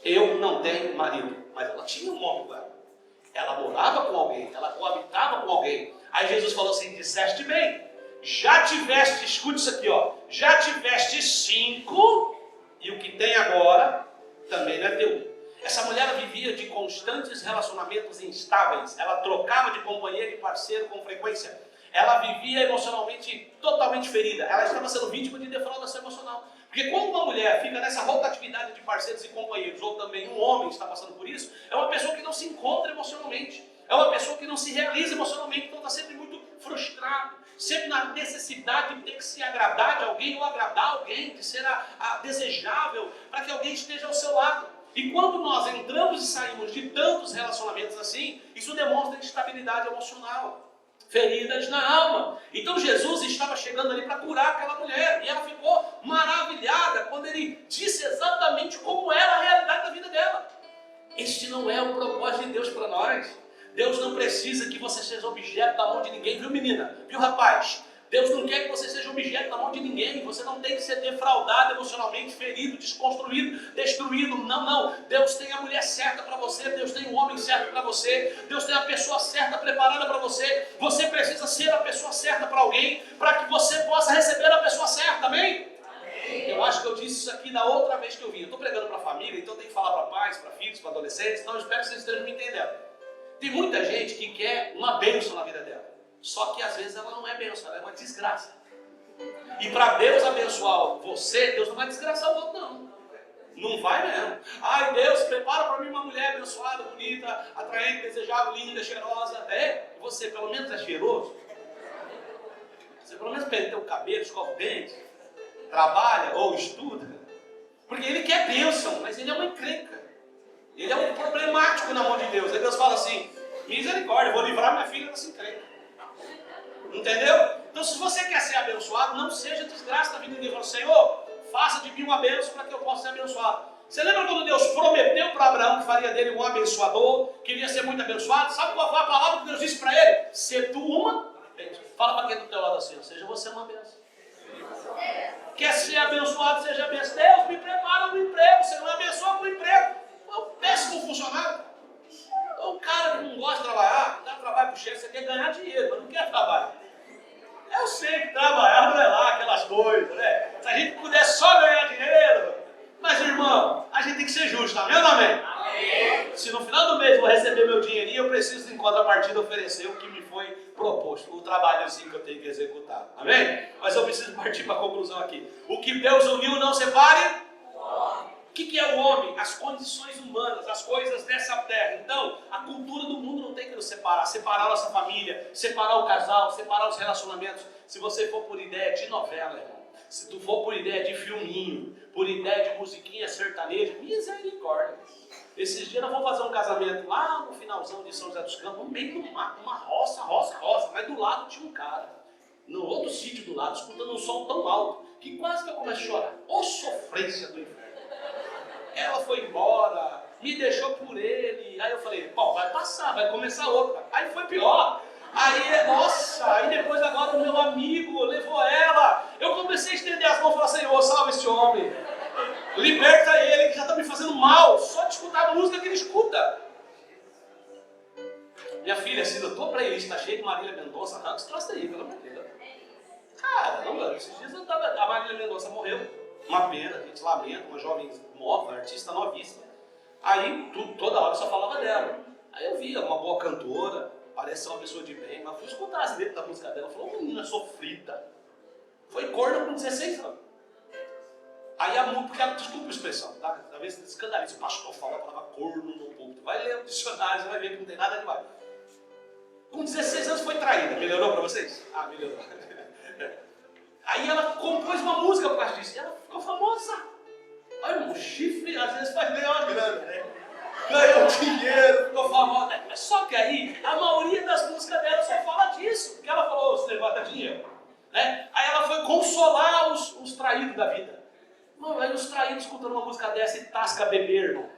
Eu não tenho marido. Mas ela tinha um homem com ela. Ela morava com alguém, ela coabitava com alguém. Aí Jesus falou assim: disseste bem, já tiveste, escute isso aqui, ó, já tiveste 5 e o que tem agora também não é teu. Essa mulher vivia de constantes relacionamentos instáveis. Ela trocava de companheiro e parceiro com frequência. Ela vivia emocionalmente totalmente ferida. Ela estava sendo vítima de defraudação emocional. Porque quando uma mulher fica nessa rotatividade de parceiros e companheiros, ou também um homem está passando por isso, é uma pessoa que não se encontra emocionalmente. É uma pessoa que não se realiza emocionalmente, então está sempre muito frustrado. Sempre na necessidade de ter que se agradar de alguém ou agradar alguém, de ser desejável para que alguém esteja ao seu lado. E quando nós entramos e saímos de tantos relacionamentos assim, isso demonstra instabilidade emocional, feridas na alma. Então Jesus estava chegando ali para curar aquela mulher, e ela ficou maravilhada quando ele disse exatamente como era a realidade da vida dela. Este não é o propósito de Deus para nós. Deus não precisa que você seja objeto da mão de ninguém, viu menina? Viu rapaz? Deus não quer que você seja objeto da mão de ninguém. Você não tem que ser defraudado emocionalmente, ferido, desconstruído, destruído. Não, não. Deus tem a mulher certa para você. Deus tem o homem certo para você. Deus tem a pessoa certa preparada para você. Você precisa ser a pessoa certa para alguém, para que você possa receber a pessoa certa. Amém? Eu acho que eu disse isso aqui da outra vez que eu vim. Eu estou pregando para a família, então eu tenho que falar para pais, para filhos, para adolescentes. Então eu espero que vocês estejam me entendendo. Tem muita gente que quer uma bênção na vida dela. Só que às vezes ela não é bênção, ela é uma desgraça. E para Deus abençoar você, Deus não vai desgraçar o outro, não. Não vai mesmo. Ai, Deus, prepara para mim uma mulher abençoada, bonita, atraente, desejável, linda, cheirosa. É? E você pelo menos é cheiroso? Você pelo menos penteia o cabelo, escova o dente, trabalha ou estuda? Porque ele quer bênção, mas ele é uma encrenca. Ele é um problemático na mão de Deus. Aí Deus fala assim, misericórdia, eu vou livrar minha filha dessa encrenca. Entendeu? Então se você quer ser abençoado, não seja desgraça na vida de Deus. Fala, Senhor, faça de mim uma bênção para que eu possa ser abençoado. Você lembra quando Deus prometeu para Abraão que faria dele um abençoador, que iria ser muito abençoado? Sabe qual foi a palavra que Deus disse para ele? Ser tu uma bênção. Fala para quem do teu lado assim, seja você uma bênção. Quer ser abençoado, seja abençoado. Deus, me prepara um emprego. Você não é abençoado com um emprego. É um péssimo funcionário. Então, o cara que não gosta de trabalhar, dá trabalho para o chefe, você quer ganhar dinheiro, mas não quer trabalhar. Eu sei que trabalhar não é lá aquelas coisas, né? Se a gente pudesse só ganhar dinheiro. Mas, irmão, a gente tem que ser justo, amém ou não amém? Amém. Se no final do mês eu vou receber meu dinheirinho, eu preciso, em contrapartida, oferecer o que me foi proposto, o trabalhozinho que eu tenho que executar, amém? Mas eu preciso partir para a conclusão aqui. O que Deus uniu, não separe. O que é o homem? As condições humanas, as coisas dessa terra. Então, a cultura do mundo não tem que nos separar. Separar a nossa família, separar o casal, separar os relacionamentos. Se você for por ideia de novela, irmão, se tu for por ideia de filminho, por ideia de musiquinha sertaneja, misericórdia. Esses dias nós vamos fazer um casamento lá no finalzão de São José dos Campos, no meio de uma roça, mas do lado tinha um cara, no outro sítio do lado, escutando um som tão alto, que quase que eu começo a chorar. Ô sofrência do inferno. Ela foi embora, me deixou por ele. Aí eu falei, bom, vai passar, vai começar outra. Aí foi pior. Aí, nossa, aí depois agora o meu amigo levou ela. Eu comecei a estender as mãos e falar, Senhor, salva esse homem. Liberta ele, que já está me fazendo mal. Só de escutar a música que ele escuta. Minha filha, assim, eu tô playlist, tá cheio de Marília Mendonça, arranca esse troço aí, pelo amor de Deus. Caramba, esses dias eu tava, a Marília Mendonça morreu. Uma pena, a gente lamenta, uma jovem nova, artista novíssima. Aí, toda hora eu só falava dela. Aí eu via uma boa cantora, parece ser uma pessoa de bem, mas fui escutar as letras da música dela, falou, menina sofrida. Foi corna com 16 anos. Aí a música, porque ela, desculpa a expressão, tá? Talvez escandalize, o pastor fala a palavra corno no púlpito. Vai ler o dicionário, você vai ver que não tem nada demais. Com 16 anos foi traída, melhorou pra vocês? Ah, melhorou. Aí ela compôs uma música por causa disso, e ela ficou famosa. Olha, um chifre às vezes faz ganhar uma grana, né? Ganhou dinheiro, ficou famosa. Só que aí, a maioria das músicas dela só fala disso, porque ela falou, você levanta dinheiro. Né? Aí ela foi consolar os traídos da vida. Mano, aí os traídos escutando uma música dessa e tasca beber, irmão.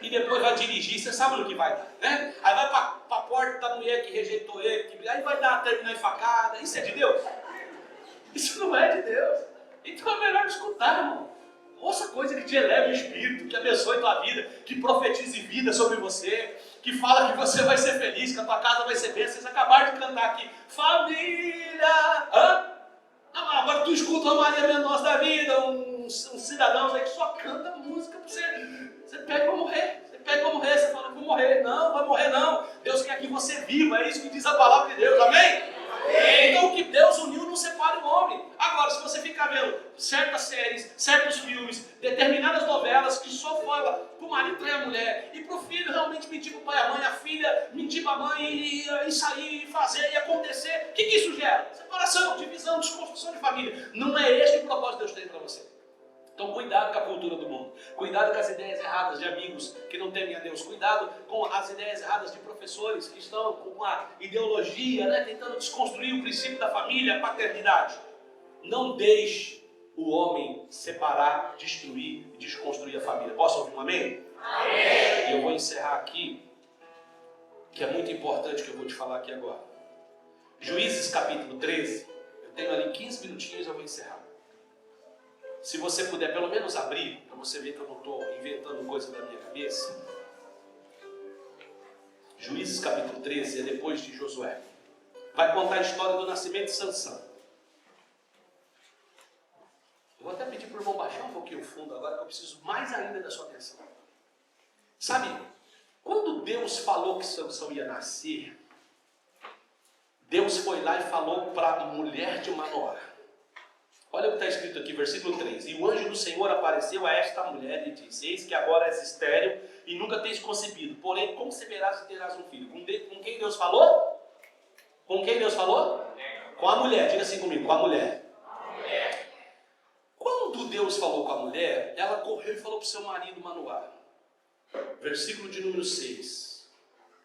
E depois vai dirigir, você sabe no que vai dar, né? Aí vai pra porta da mulher que rejeitou ele, aí vai dar, terminar em facada. Isso é de Deus? Isso não é de Deus. Então é melhor escutar, irmão. Ouça coisa que te eleve o espírito, que abençoe tua vida, que profetize vida sobre você, que fala que você vai ser feliz, que a tua casa vai ser bem. Vocês acabaram de cantar aqui, família. Hã? Não, agora tu escuta uma Maria Mendonça da vida, uns cidadãos aí que só canta música pra você. Você pede pra morrer. Você pede pra morrer, você fala, vou morrer. Não, vai morrer não. Deus quer que você viva, é isso que diz a palavra de Deus, amém? Então o que Deus uniu não separa o homem. Agora, se você ficar vendo certas séries, certos filmes, determinadas novelas que só fala pro marido trair a mulher e pro filho realmente mentir pro pai e a mãe, a filha mentir pra mãe e sair, e fazer e acontecer, o que isso gera? Separação, divisão, desconstrução de família. Não é este o propósito que Deus tem para você. Então cuidado com a cultura do mundo. Cuidado com as ideias erradas de amigos que não temem a Deus. Cuidado com as ideias erradas de professores que estão com uma ideologia, né, tentando desconstruir o princípio da família, a paternidade. Não deixe o homem separar, destruir e desconstruir a família. Posso ouvir um amém? Amém. E eu vou encerrar aqui, que é muito importante o que eu vou te falar aqui agora. Juízes capítulo 13. Eu tenho ali 15 minutinhos e eu vou encerrar. Se você puder pelo menos abrir, para você ver que eu não estou inventando coisa da minha cabeça. Juízes capítulo 13 é depois de Josué. Vai contar a história do nascimento de Sansão. Eu vou até pedir para o irmão baixar um pouquinho o fundo agora, que eu preciso mais ainda da sua atenção. Sabe, quando Deus falou que Sansão ia nascer, Deus foi lá e falou para a mulher de Manoá. Olha o que está escrito aqui, versículo 3. E o anjo do Senhor apareceu a esta mulher e disse: eis que agora és estéril e nunca tens concebido, porém conceberás e terás um filho. Com quem Deus falou? Com quem Deus falou? Com a mulher. Diga assim comigo, com a mulher. Quando Deus falou com a mulher, ela correu e falou para o seu marido Manoá. Versículo de número 6.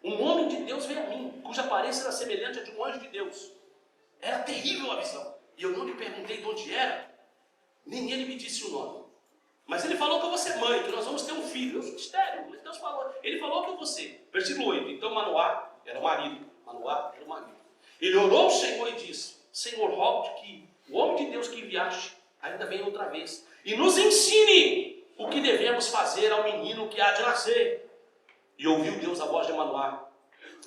Um homem de Deus veio a mim, cuja aparência era semelhante a de um anjo de Deus. Era terrível a visão. E eu não lhe perguntei de onde era, nem ele me disse o nome. Mas ele falou que eu vou ser mãe, que nós vamos ter um filho. Eu sou estéril, mas Deus falou. Ele falou que eu vou ser. Versículo 8. Então Manoá era o marido. Manoá era o marido. Ele orou ao Senhor e disse: Senhor, rogo-te que o homem de Deus que enviaste ainda venha outra vez e nos ensine o que devemos fazer ao menino que há de nascer. E ouviu Deus a voz de Manoá.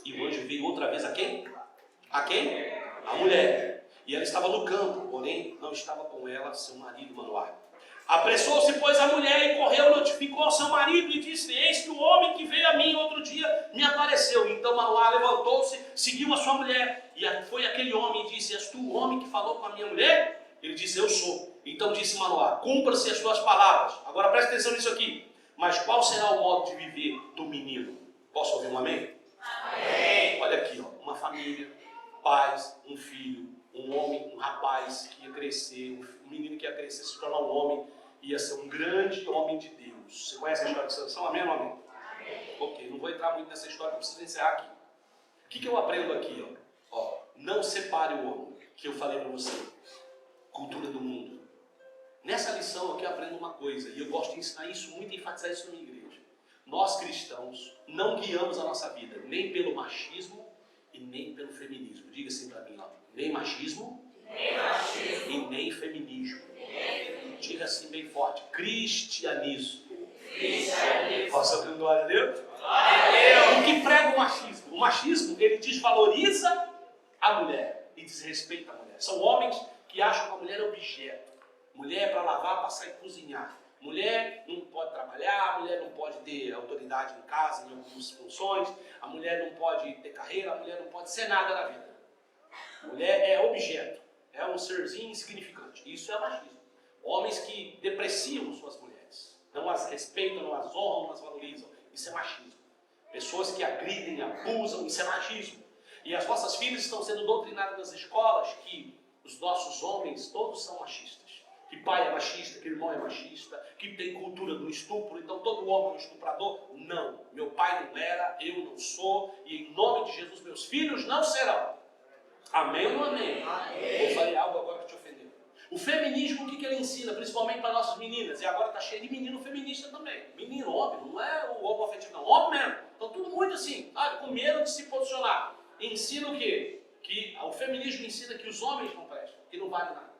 E o anjo veio outra vez a quem? A quem? A mulher. E ela estava no campo, porém não estava com ela seu marido Manoá. Apressou-se, pois, a mulher e correu, notificou ao seu marido e disse: eis que o homem que veio a mim outro dia me apareceu. Então Manoá levantou-se, seguiu a sua mulher. E foi aquele homem e disse: és tu o homem que falou com a minha mulher? Ele disse: eu sou. Então disse Manoá: cumpra-se as tuas palavras. Agora presta atenção nisso aqui. Mas qual será o modo de viver do menino? Posso ouvir um amém? Amém. Olha aqui, ó, uma família, pais, um filho, um homem, um rapaz que ia crescer, um menino que ia crescer, se tornar um homem, ia ser um grande homem de Deus. Você conhece a história de Sansão? Amém ou não amém? Amém. Ok, não vou entrar muito nessa história, eu preciso encerrar aqui. O que eu aprendo aqui? Ó, não separe o homem, que eu falei para você. Cultura do mundo. Nessa lição aqui eu aprendo uma coisa, e eu gosto de ensinar isso muito e enfatizar isso na minha igreja. Nós cristãos não guiamos a nossa vida nem pelo machismo e nem pelo feminismo. Diga assim para mim, ó. Nem machismo, e nem feminismo. Diga assim bem forte: cristianismo. Posso ouvir glória a Deus? O que prega o machismo? O machismo, ele desvaloriza a mulher e desrespeita a mulher. São homens que acham que a mulher é objeto. Mulher é para lavar, passar e cozinhar. Mulher não pode trabalhar, a mulher não pode ter autoridade em casa, em algumas funções. A mulher não pode ter carreira, a mulher não pode ser nada na vida. Mulher é objeto, é um serzinho insignificante. Isso é machismo. Homens que depreciam suas mulheres, não as respeitam, não as honram, não as valorizam. Isso é machismo. Pessoas que agridem, abusam, isso é machismo. E as nossas filhas estão sendo doutrinadas nas escolas que os nossos homens todos são machistas. Que pai é machista, que irmão é machista, que tem cultura do estupro, então todo homem é um estuprador. Não, meu pai não era, eu não sou, e em nome de Jesus meus filhos não serão. Amém ou não amém? Amém. Eu falei algo agora que te ofendeu. O feminismo, o que ele ensina, principalmente para nossas meninas? E agora está cheio de menino feminista também. Menino, homem, não é o homoafetivo não, homem mesmo. Então tudo muito assim, sabe, com medo de se posicionar. Ensina o quê? Que o feminismo ensina que os homens não prestam, que não valem nada.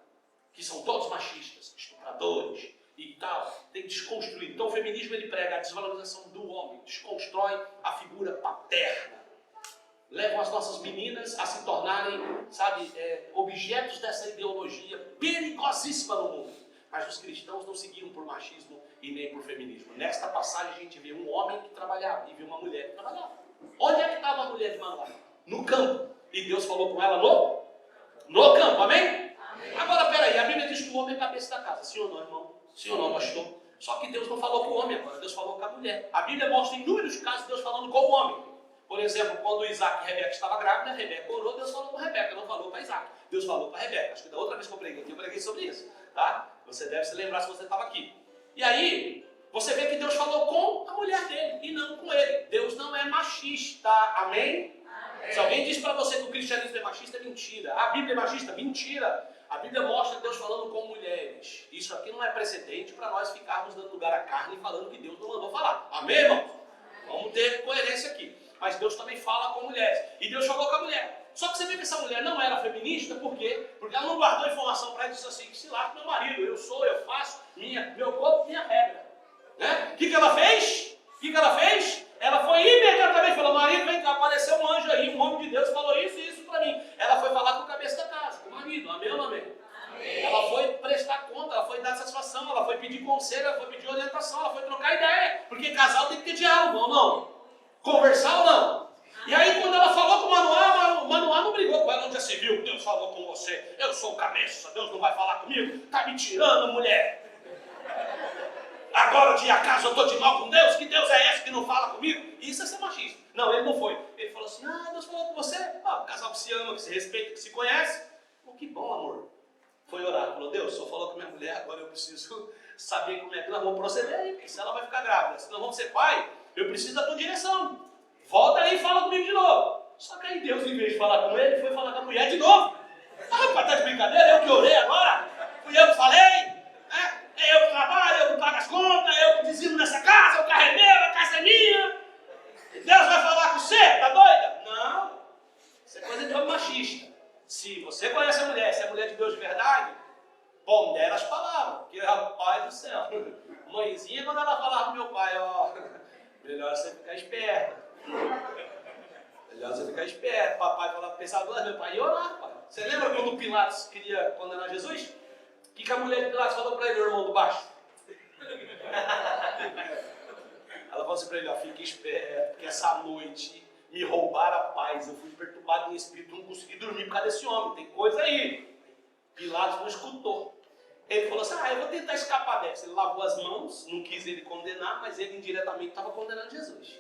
Que são todos machistas, estupradores e tal. Tem que desconstruir. Então o feminismo ele prega a desvalorização do homem, desconstrói a figura paterna. Levam as nossas meninas a se tornarem, sabe, objetos dessa ideologia perigosíssima no mundo. Mas os cristãos não seguiam por machismo e nem por feminismo. Nesta passagem a gente vê um homem que trabalhava e vê uma mulher que trabalhava. Onde é que estava a mulher de Manoá? No campo. E Deus falou com ela no campo, amém? Agora, peraí, a Bíblia diz que o homem é a cabeça da casa. Sim ou não, irmão? Sim ou não, pastor? Só que Deus não falou com o homem agora, Deus falou com a mulher. A Bíblia mostra inúmeros casos Deus falando com o homem. Por exemplo, quando Isaac e Rebeca estavam grávidas, Rebeca orou, Deus falou com Rebeca, não falou para Isaac. Deus falou para Rebeca. Acho que da outra vez que eu preguei sobre isso, tá? Você deve se lembrar se você estava aqui. E aí, você vê que Bíblia é machista? Mentira! A Bíblia mostra Deus falando com mulheres. Isso aqui não é precedente para nós ficarmos dando lugar à carne e falando que Deus não mandou falar. Amém, irmãos? Vamos ter coerência aqui. Mas Deus também fala com mulheres. E Deus falou com a mulher. Só que você vê que essa mulher não era feminista, por quê? Porque ela não guardou informação para ela e disse assim, que se lá meu marido, eu faço, meu corpo, minha regra. Né? O que ela fez? Ela foi imediatamente, falou, marido, vem cá, apareceu um anjo aí, um homem de Deus, falou isso e isso para mim. Ela foi falar com o cabeça da casa, com o marido, amém ou não amém? Amém? Ela foi prestar conta, ela foi dar satisfação, ela foi pedir conselho, ela foi pedir orientação, ela foi trocar ideia, porque casal tem que ter diálogo, ou não? Conversar ou não? E aí quando ela falou com o Manoá não brigou com ela, onde já se viu, Deus falou com você, eu sou o cabeça, Deus não vai falar comigo, tá me tirando, mulher. Agora de acaso eu estou de mal com Deus? Que Deus é esse que não fala comigo? Isso é ser machista. Não, ele não foi. Ele falou assim, Deus falou com você? Casal que se ama, que se respeita, que se conhece. Que bom, amor. Foi orar, falou, Deus, só falou com minha mulher, agora eu preciso saber como é que nós vamos proceder aí, porque senão ela vai ficar grávida. Se nós vamos ser pai, eu preciso da tua direção. Volta aí e fala comigo de novo. Só que aí Deus, em vez de falar com ele, foi falar com a mulher de novo. Rapaz, tá de brincadeira? Eu que orei agora? Fui eu que falei? É eu que trabalho, eu que pago as contas, eu que dizimo nessa casa, o carro é meu, a casa é minha. Deus vai falar com você? Tá doida? Não. Isso é coisa de homem machista. Se você conhece a mulher, se é mulher de Deus de verdade, pondera as palavras. Porque, rapaz do céu, mãezinha, quando ela falava pro meu pai, melhor você ficar esperto. Melhor você ficar esperto. Papai falava, pensava, meu pai ia orar, pai. Você lembra quando o Pilatos queria condenar Jesus? O que a mulher de Pilatos falou para ele, o irmão do baixo? Ela falou assim para ele, fique esperto, porque essa noite me roubaram a paz, eu fui perturbado em espírito, não consegui dormir por causa desse homem, tem coisa aí. Pilatos não escutou. Ele falou assim, eu vou tentar escapar dessa. Ele lavou as mãos, não quis ele condenar, mas ele indiretamente estava condenando Jesus.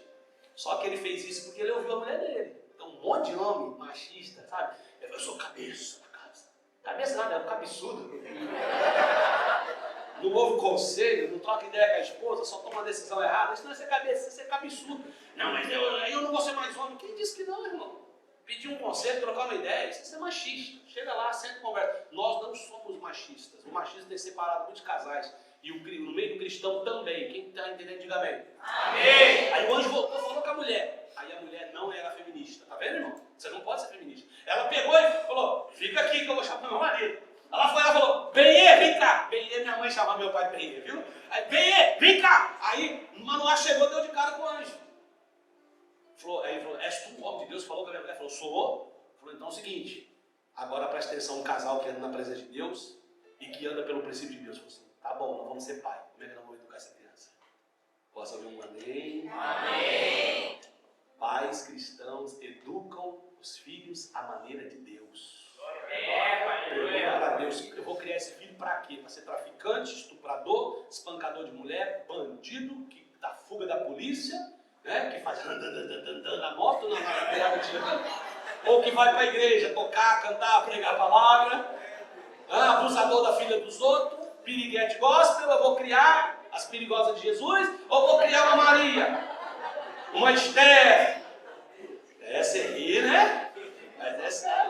Só que ele fez isso porque ele ouviu a mulher dele. Então um monte de homem machista, sabe? Eu sou cabeça da casa. Cabeça nada, é um cabeçudo. Não ouve conselho, não troca ideia com a esposa, só toma uma decisão errada. Isso não é ser cabeça, isso é cabeçudo. Não, mas eu não vou ser mais homem. Quem disse que não, irmão? Pedir um conselho, trocar uma ideia, isso é ser machista. Chega lá, senta e conversa. Nós não somos machistas. O machismo tem separado muitos casais. E no meio do cristão também. Quem está entendendo, diga amém. Amém. Aí o anjo voltou e falou com a mulher. Aí a mulher não era feminista. Tá vendo, irmão? Você não pode ser feminista. Ela pegou e falou, fica aqui que eu vou chamar meu marido. Ela falou, Benê, vem cá. Benê, minha mãe chamava meu pai Benê, viu? Aí, Benê, vem cá. Aí Manoá chegou e deu de cara com o anjo. Aí ele falou, és tu o homem de Deus? Falou com a minha mulher, falou, sou. Falou, então é o seguinte, agora presta atenção, um casal que anda na presença de Deus e que anda pelo princípio de Deus. Falou assim, tá bom, nós vamos ser pai. Como é que nós vamos educar essa criança? Posso ouvir um amém? Amém. Pais cristãos educam os filhos à maneira de Deus. Pergunta para Deus, eu vou criar esse filho para quê? Para ser traficante, estuprador, espancador de mulher, bandido, que dá fuga da polícia, né? Que faz na moto, na pegada de ou que vai para a igreja tocar, cantar, pregar a palavra, abusador da filha dos outros, piriguete gospel. Eu vou criar as perigosas de Jesus ou vou criar uma Maria, uma Esther? Essa aí, né?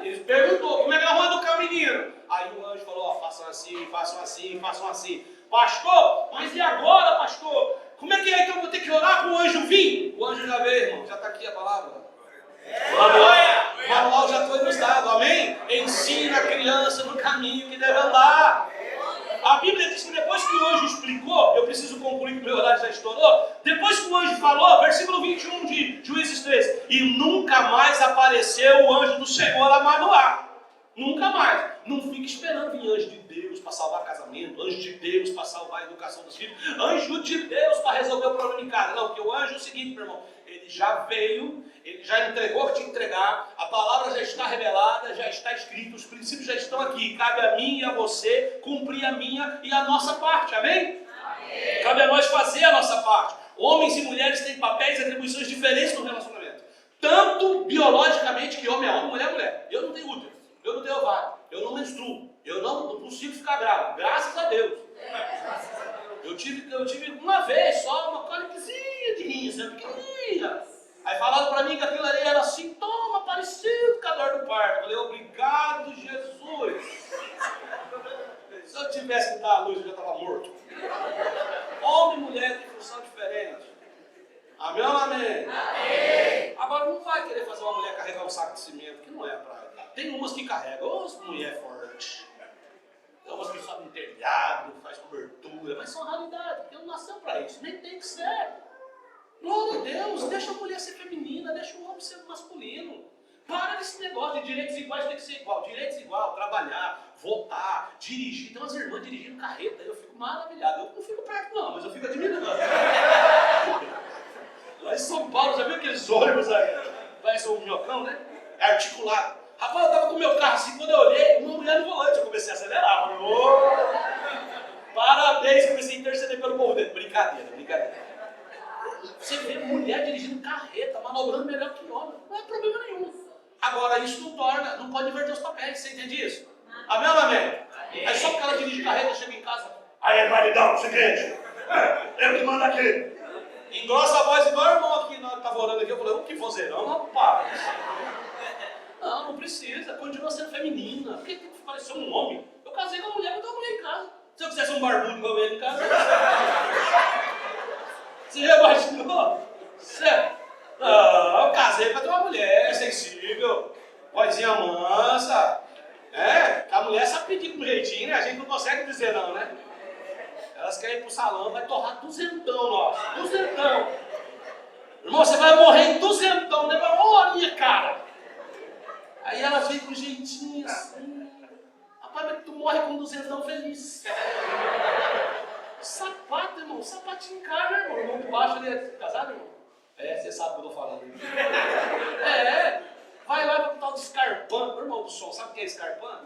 Ele perguntou, como é que nós vamos educar o menino? Aí o anjo falou, façam assim, façam assim, façam assim. Pastor, mas e agora, pastor? Como é que é que eu vou ter que orar para o anjo vir? O anjo já veio, irmão, já está aqui a palavra. O manual já foi nos dado, amém? Ensina a criança no caminho que deve andar. A Bíblia diz que depois que o anjo explicou, eu preciso concluir que o meu horário já estourou. Depois que o anjo falou, versículo 21 de Juízes 3, e nunca mais apareceu o anjo do Senhor a Manoá. Nunca mais. Não fique esperando vir anjo de Deus para salvar casamento, anjo de Deus para salvar a educação dos filhos, anjo de Deus para resolver o problema em casa. Não, porque o anjo é o seguinte, meu irmão, ele já veio, ele já entregou o que tinha que entregar, a palavra já está revelada, já está escrita, os princípios já estão aqui. Cabe a mim e a você cumprir a minha e a nossa parte, amém? Amém. Cabe a nós fazer a nossa parte. Homens e mulheres têm papéis e atribuições diferentes no relacionamento. Tanto biologicamente, que homem é homem, mulher é mulher. Eu não tenho útero, eu não tenho ovário, eu não menstruo, eu não consigo ficar grávido, graças a Deus. Eu tive uma vez só uma cólicazinha de rim, pequenininha. Aí falaram para mim que aquilo ali era sintoma parecido com a dor do parto. Eu falei, obrigado, Jesus. Amém ou não amém? Amém. Agora não vai querer fazer uma mulher carregar um saco de cimento, que não é a praia. Tem umas que carregam, as mulher forte. Tem umas que sobem no telhado, faz cobertura, mas são raridade, porque não nasceu para isso, nem tem que ser. Glória a Deus, deixa a mulher ser feminina, deixa o homem ser masculino. Para desse negócio de direitos iguais, tem que ser igual. Direitos igual, trabalhar, votar, dirigir. Tem umas irmãs dirigindo carreta, eu fico maravilhado. Eu não fico perto não, mas eu fico admirando. Lá em São Paulo, já viu aqueles ônibus aí? Parece um minhocão, né? É articulado. Rapaz, eu tava com o meu carro assim, quando eu olhei, uma mulher no volante, eu comecei a acelerar. Parabéns, comecei a interceder pelo povo dele. Brincadeira, brincadeira. Você vê mulher dirigindo carreta, manobrando melhor que homem. Não é problema nenhum. Agora, isso não pode inverter os papéis, você entende isso? Amém ou não amém? Aí só porque ela dirige carreta, chega em casa. Aí, maridão, seguinte, eu que mando aqui. Engrossa a voz igual o irmão aqui, na hora que estava orando aqui, eu falei, o que vozeirão, rapaz? Não precisa, continua sendo feminina. Por que tem que parecer um homem? Eu casei com a mulher, eu tenho uma mulher em casa. Se eu quisesse um barbudo igual ele em casa, você já imaginou? Certo? Não, eu casei pra ter uma mulher sensível, vozinha mansa. Que a mulher sabe pedir com jeitinho, né? A gente não consegue dizer não, né? Elas querem ir pro salão, vai torrar duzentão, nossa. Duzentão. Irmão, você vai morrer em duzentão, né? Uma horinha, cara. Aí elas vêm com jeitinho assim. Rapaz, mas tu morre com duzentão feliz. Sapato, irmão. Sapatinho caro, né, irmão? O irmão de baixo, ele é casado, irmão? Você sabe o que eu tô falando. Vai lá pro tal de Scarpan. Meu irmão do som, sabe o que é Scarpan?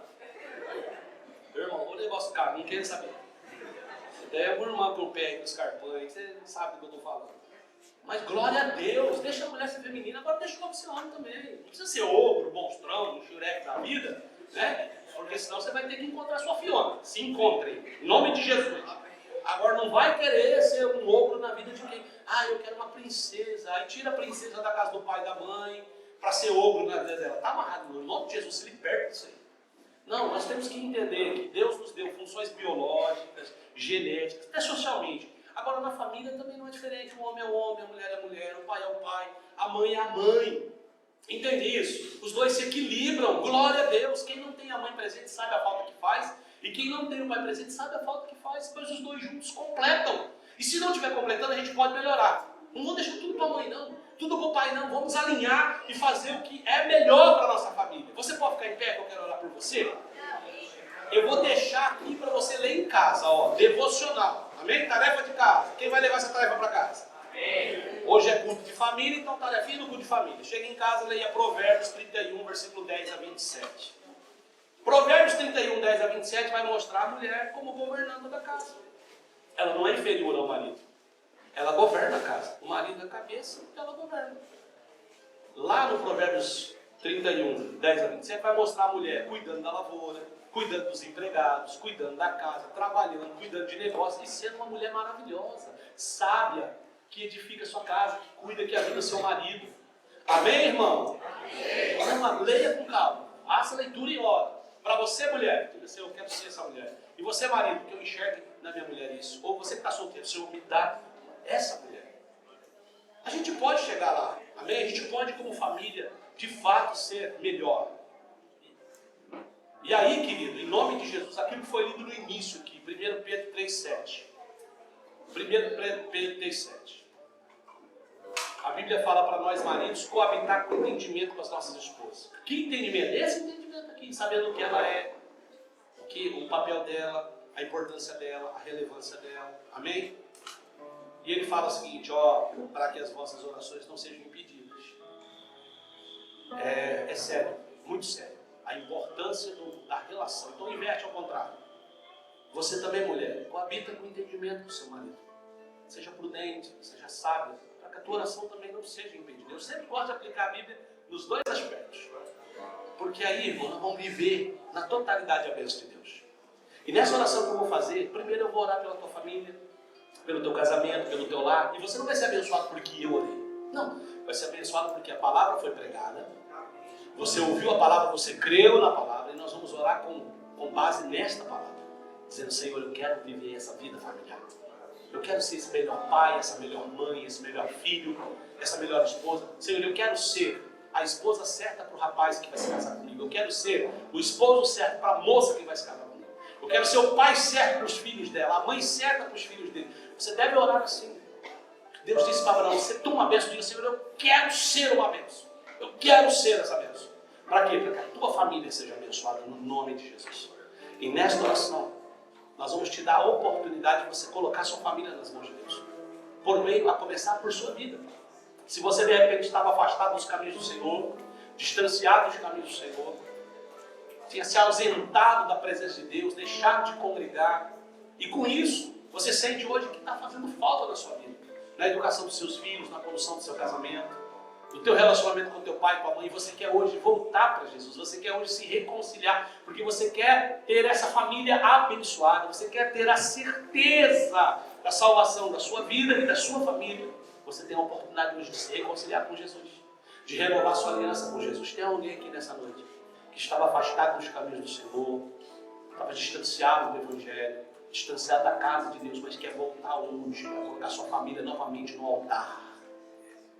Meu irmão, o negócio caro, não quero saber. Daí é uma irmã com o pé aí do Scarpan, aí você sabe do que eu tô falando. Mas glória a Deus, deixa a mulher ser feminina, agora deixa o homem ser homem também. Não precisa ser ogro, monstrão, um xureque da vida, né? Porque senão você vai ter que encontrar sua Fiona. Se encontrem, em nome de Jesus. Agora não vai querer ser um ogro na vida de quem? Eu quero uma princesa. Aí tira a princesa da casa do pai e da mãe para ser ogro na vida dela. Está amarrado, no nome de Jesus, se liberta disso aí. Não, nós temos que entender que Deus nos deu funções biológicas, genéticas, até socialmente. Agora na família também não é diferente. O homem é o homem, a mulher é a mulher, o pai é o pai, a mãe é a mãe. Entende isso? Os dois se equilibram, glória a Deus. Quem não tem a mãe presente sabe a falta que faz. E quem não tem o pai presente sabe a falta que faz, pois os dois juntos completam. E se não estiver completando, a gente pode melhorar. Não vou deixar tudo para a mãe, não. Tudo para o pai, não. Vamos alinhar e fazer o que é melhor para a nossa família. Você pode ficar em pé, que eu quero orar por você? Eu vou deixar aqui para você ler em casa, devocional. Amém? Tarefa de casa. Quem vai levar essa tarefa para casa? Amém. Hoje é culto de família, então tarefinha do culto de família. Chega em casa, leia Provérbios 31, versículo 10 a 27. Provérbios 31, 10 a 27 vai mostrar a mulher como governanta da casa. Ela não é inferior ao marido. Ela governa a casa. O marido é a cabeça, ela governa. Lá no Provérbios 31, 10 a 27 vai mostrar a mulher cuidando da lavoura, cuidando dos empregados, cuidando da casa, trabalhando, cuidando de negócio e sendo uma mulher maravilhosa, sábia, que edifica a sua casa, que cuida, que ajuda seu marido. Amém, irmão? Amém. Leia com calma. Faça a leitura e ora. Para você, mulher, diga assim, eu quero ser essa mulher. E você, marido, que eu enxergue na minha mulher isso. Ou você que está solteiro, Senhor, me dá essa mulher. A gente pode chegar lá. Amém? A gente pode, como família, de fato ser melhor. E aí, querido, em nome de Jesus, aquilo que foi lido no início aqui, 1 Pedro 3,7. 1 Pedro 3,7. A Bíblia fala para nós, maridos, coabitar com entendimento com as nossas esposas. Que entendimento? Esse entendimento aqui, sabendo o que ela é, o papel dela, a importância dela, a relevância dela. Amém? E ele fala o seguinte, para que as vossas orações não sejam impedidas. É sério, muito sério. A importância da relação. Então inverte ao contrário. Você também, mulher, coabita com entendimento com o seu marido. Seja prudente, seja sábio, para que a tua oração também não seja impedida. Eu sempre gosto de aplicar a Bíblia nos dois aspectos. Porque aí, irmão, nós vamos viver na totalidade a bênção de Deus. E nessa oração que eu vou fazer, primeiro eu vou orar pela tua família, pelo teu casamento, pelo teu lar. E você não vai ser abençoado porque eu orei. Não, vai ser abençoado porque a palavra foi pregada. Você ouviu a palavra, você creu na palavra. E nós vamos orar com base nesta palavra. Dizendo, Senhor, eu quero viver essa vida familiar. Eu quero ser esse melhor pai, essa melhor mãe, esse melhor filho, essa melhor esposa. Senhor, eu quero ser a esposa certa para o rapaz que vai se casar comigo. Eu quero ser o esposo certo para a moça que vai se casar comigo. Eu quero ser o pai certo para os filhos dela, a mãe certa para os filhos dele. Você deve orar assim. Deus disse para Abraão, você toma uma bênção, diga, Senhor, eu quero ser uma bênção. Eu quero ser essa bênção. Para quê? Para que a tua família seja abençoada no nome de Jesus. E nesta oração, nós vamos te dar a oportunidade de você colocar sua família nas mãos de Deus. Por meio, a começar por sua vida. Se você de repente estava afastado dos caminhos do Senhor, distanciado dos caminhos do Senhor, tinha se ausentado da presença de Deus, deixado de congregar, e com isso, você sente hoje que está fazendo falta na sua vida. Na educação dos seus filhos, na condução do seu casamento, no teu relacionamento com teu pai e com a mãe, você quer hoje voltar para Jesus, você quer hoje se reconciliar, porque você quer ter essa família abençoada, você quer ter a certeza da salvação da sua vida e da sua família. Você tem a oportunidade hoje de se reconciliar com Jesus, de renovar sua aliança com Jesus. Tem alguém aqui nessa noite que estava afastado dos caminhos do Senhor, estava distanciado do Evangelho, distanciado da casa de Deus, mas quer voltar hoje, para colocar sua família novamente no altar,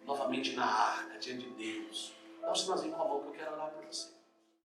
novamente na arca, diante de Deus. Dá um sinalzinho com a mão que eu quero orar por você.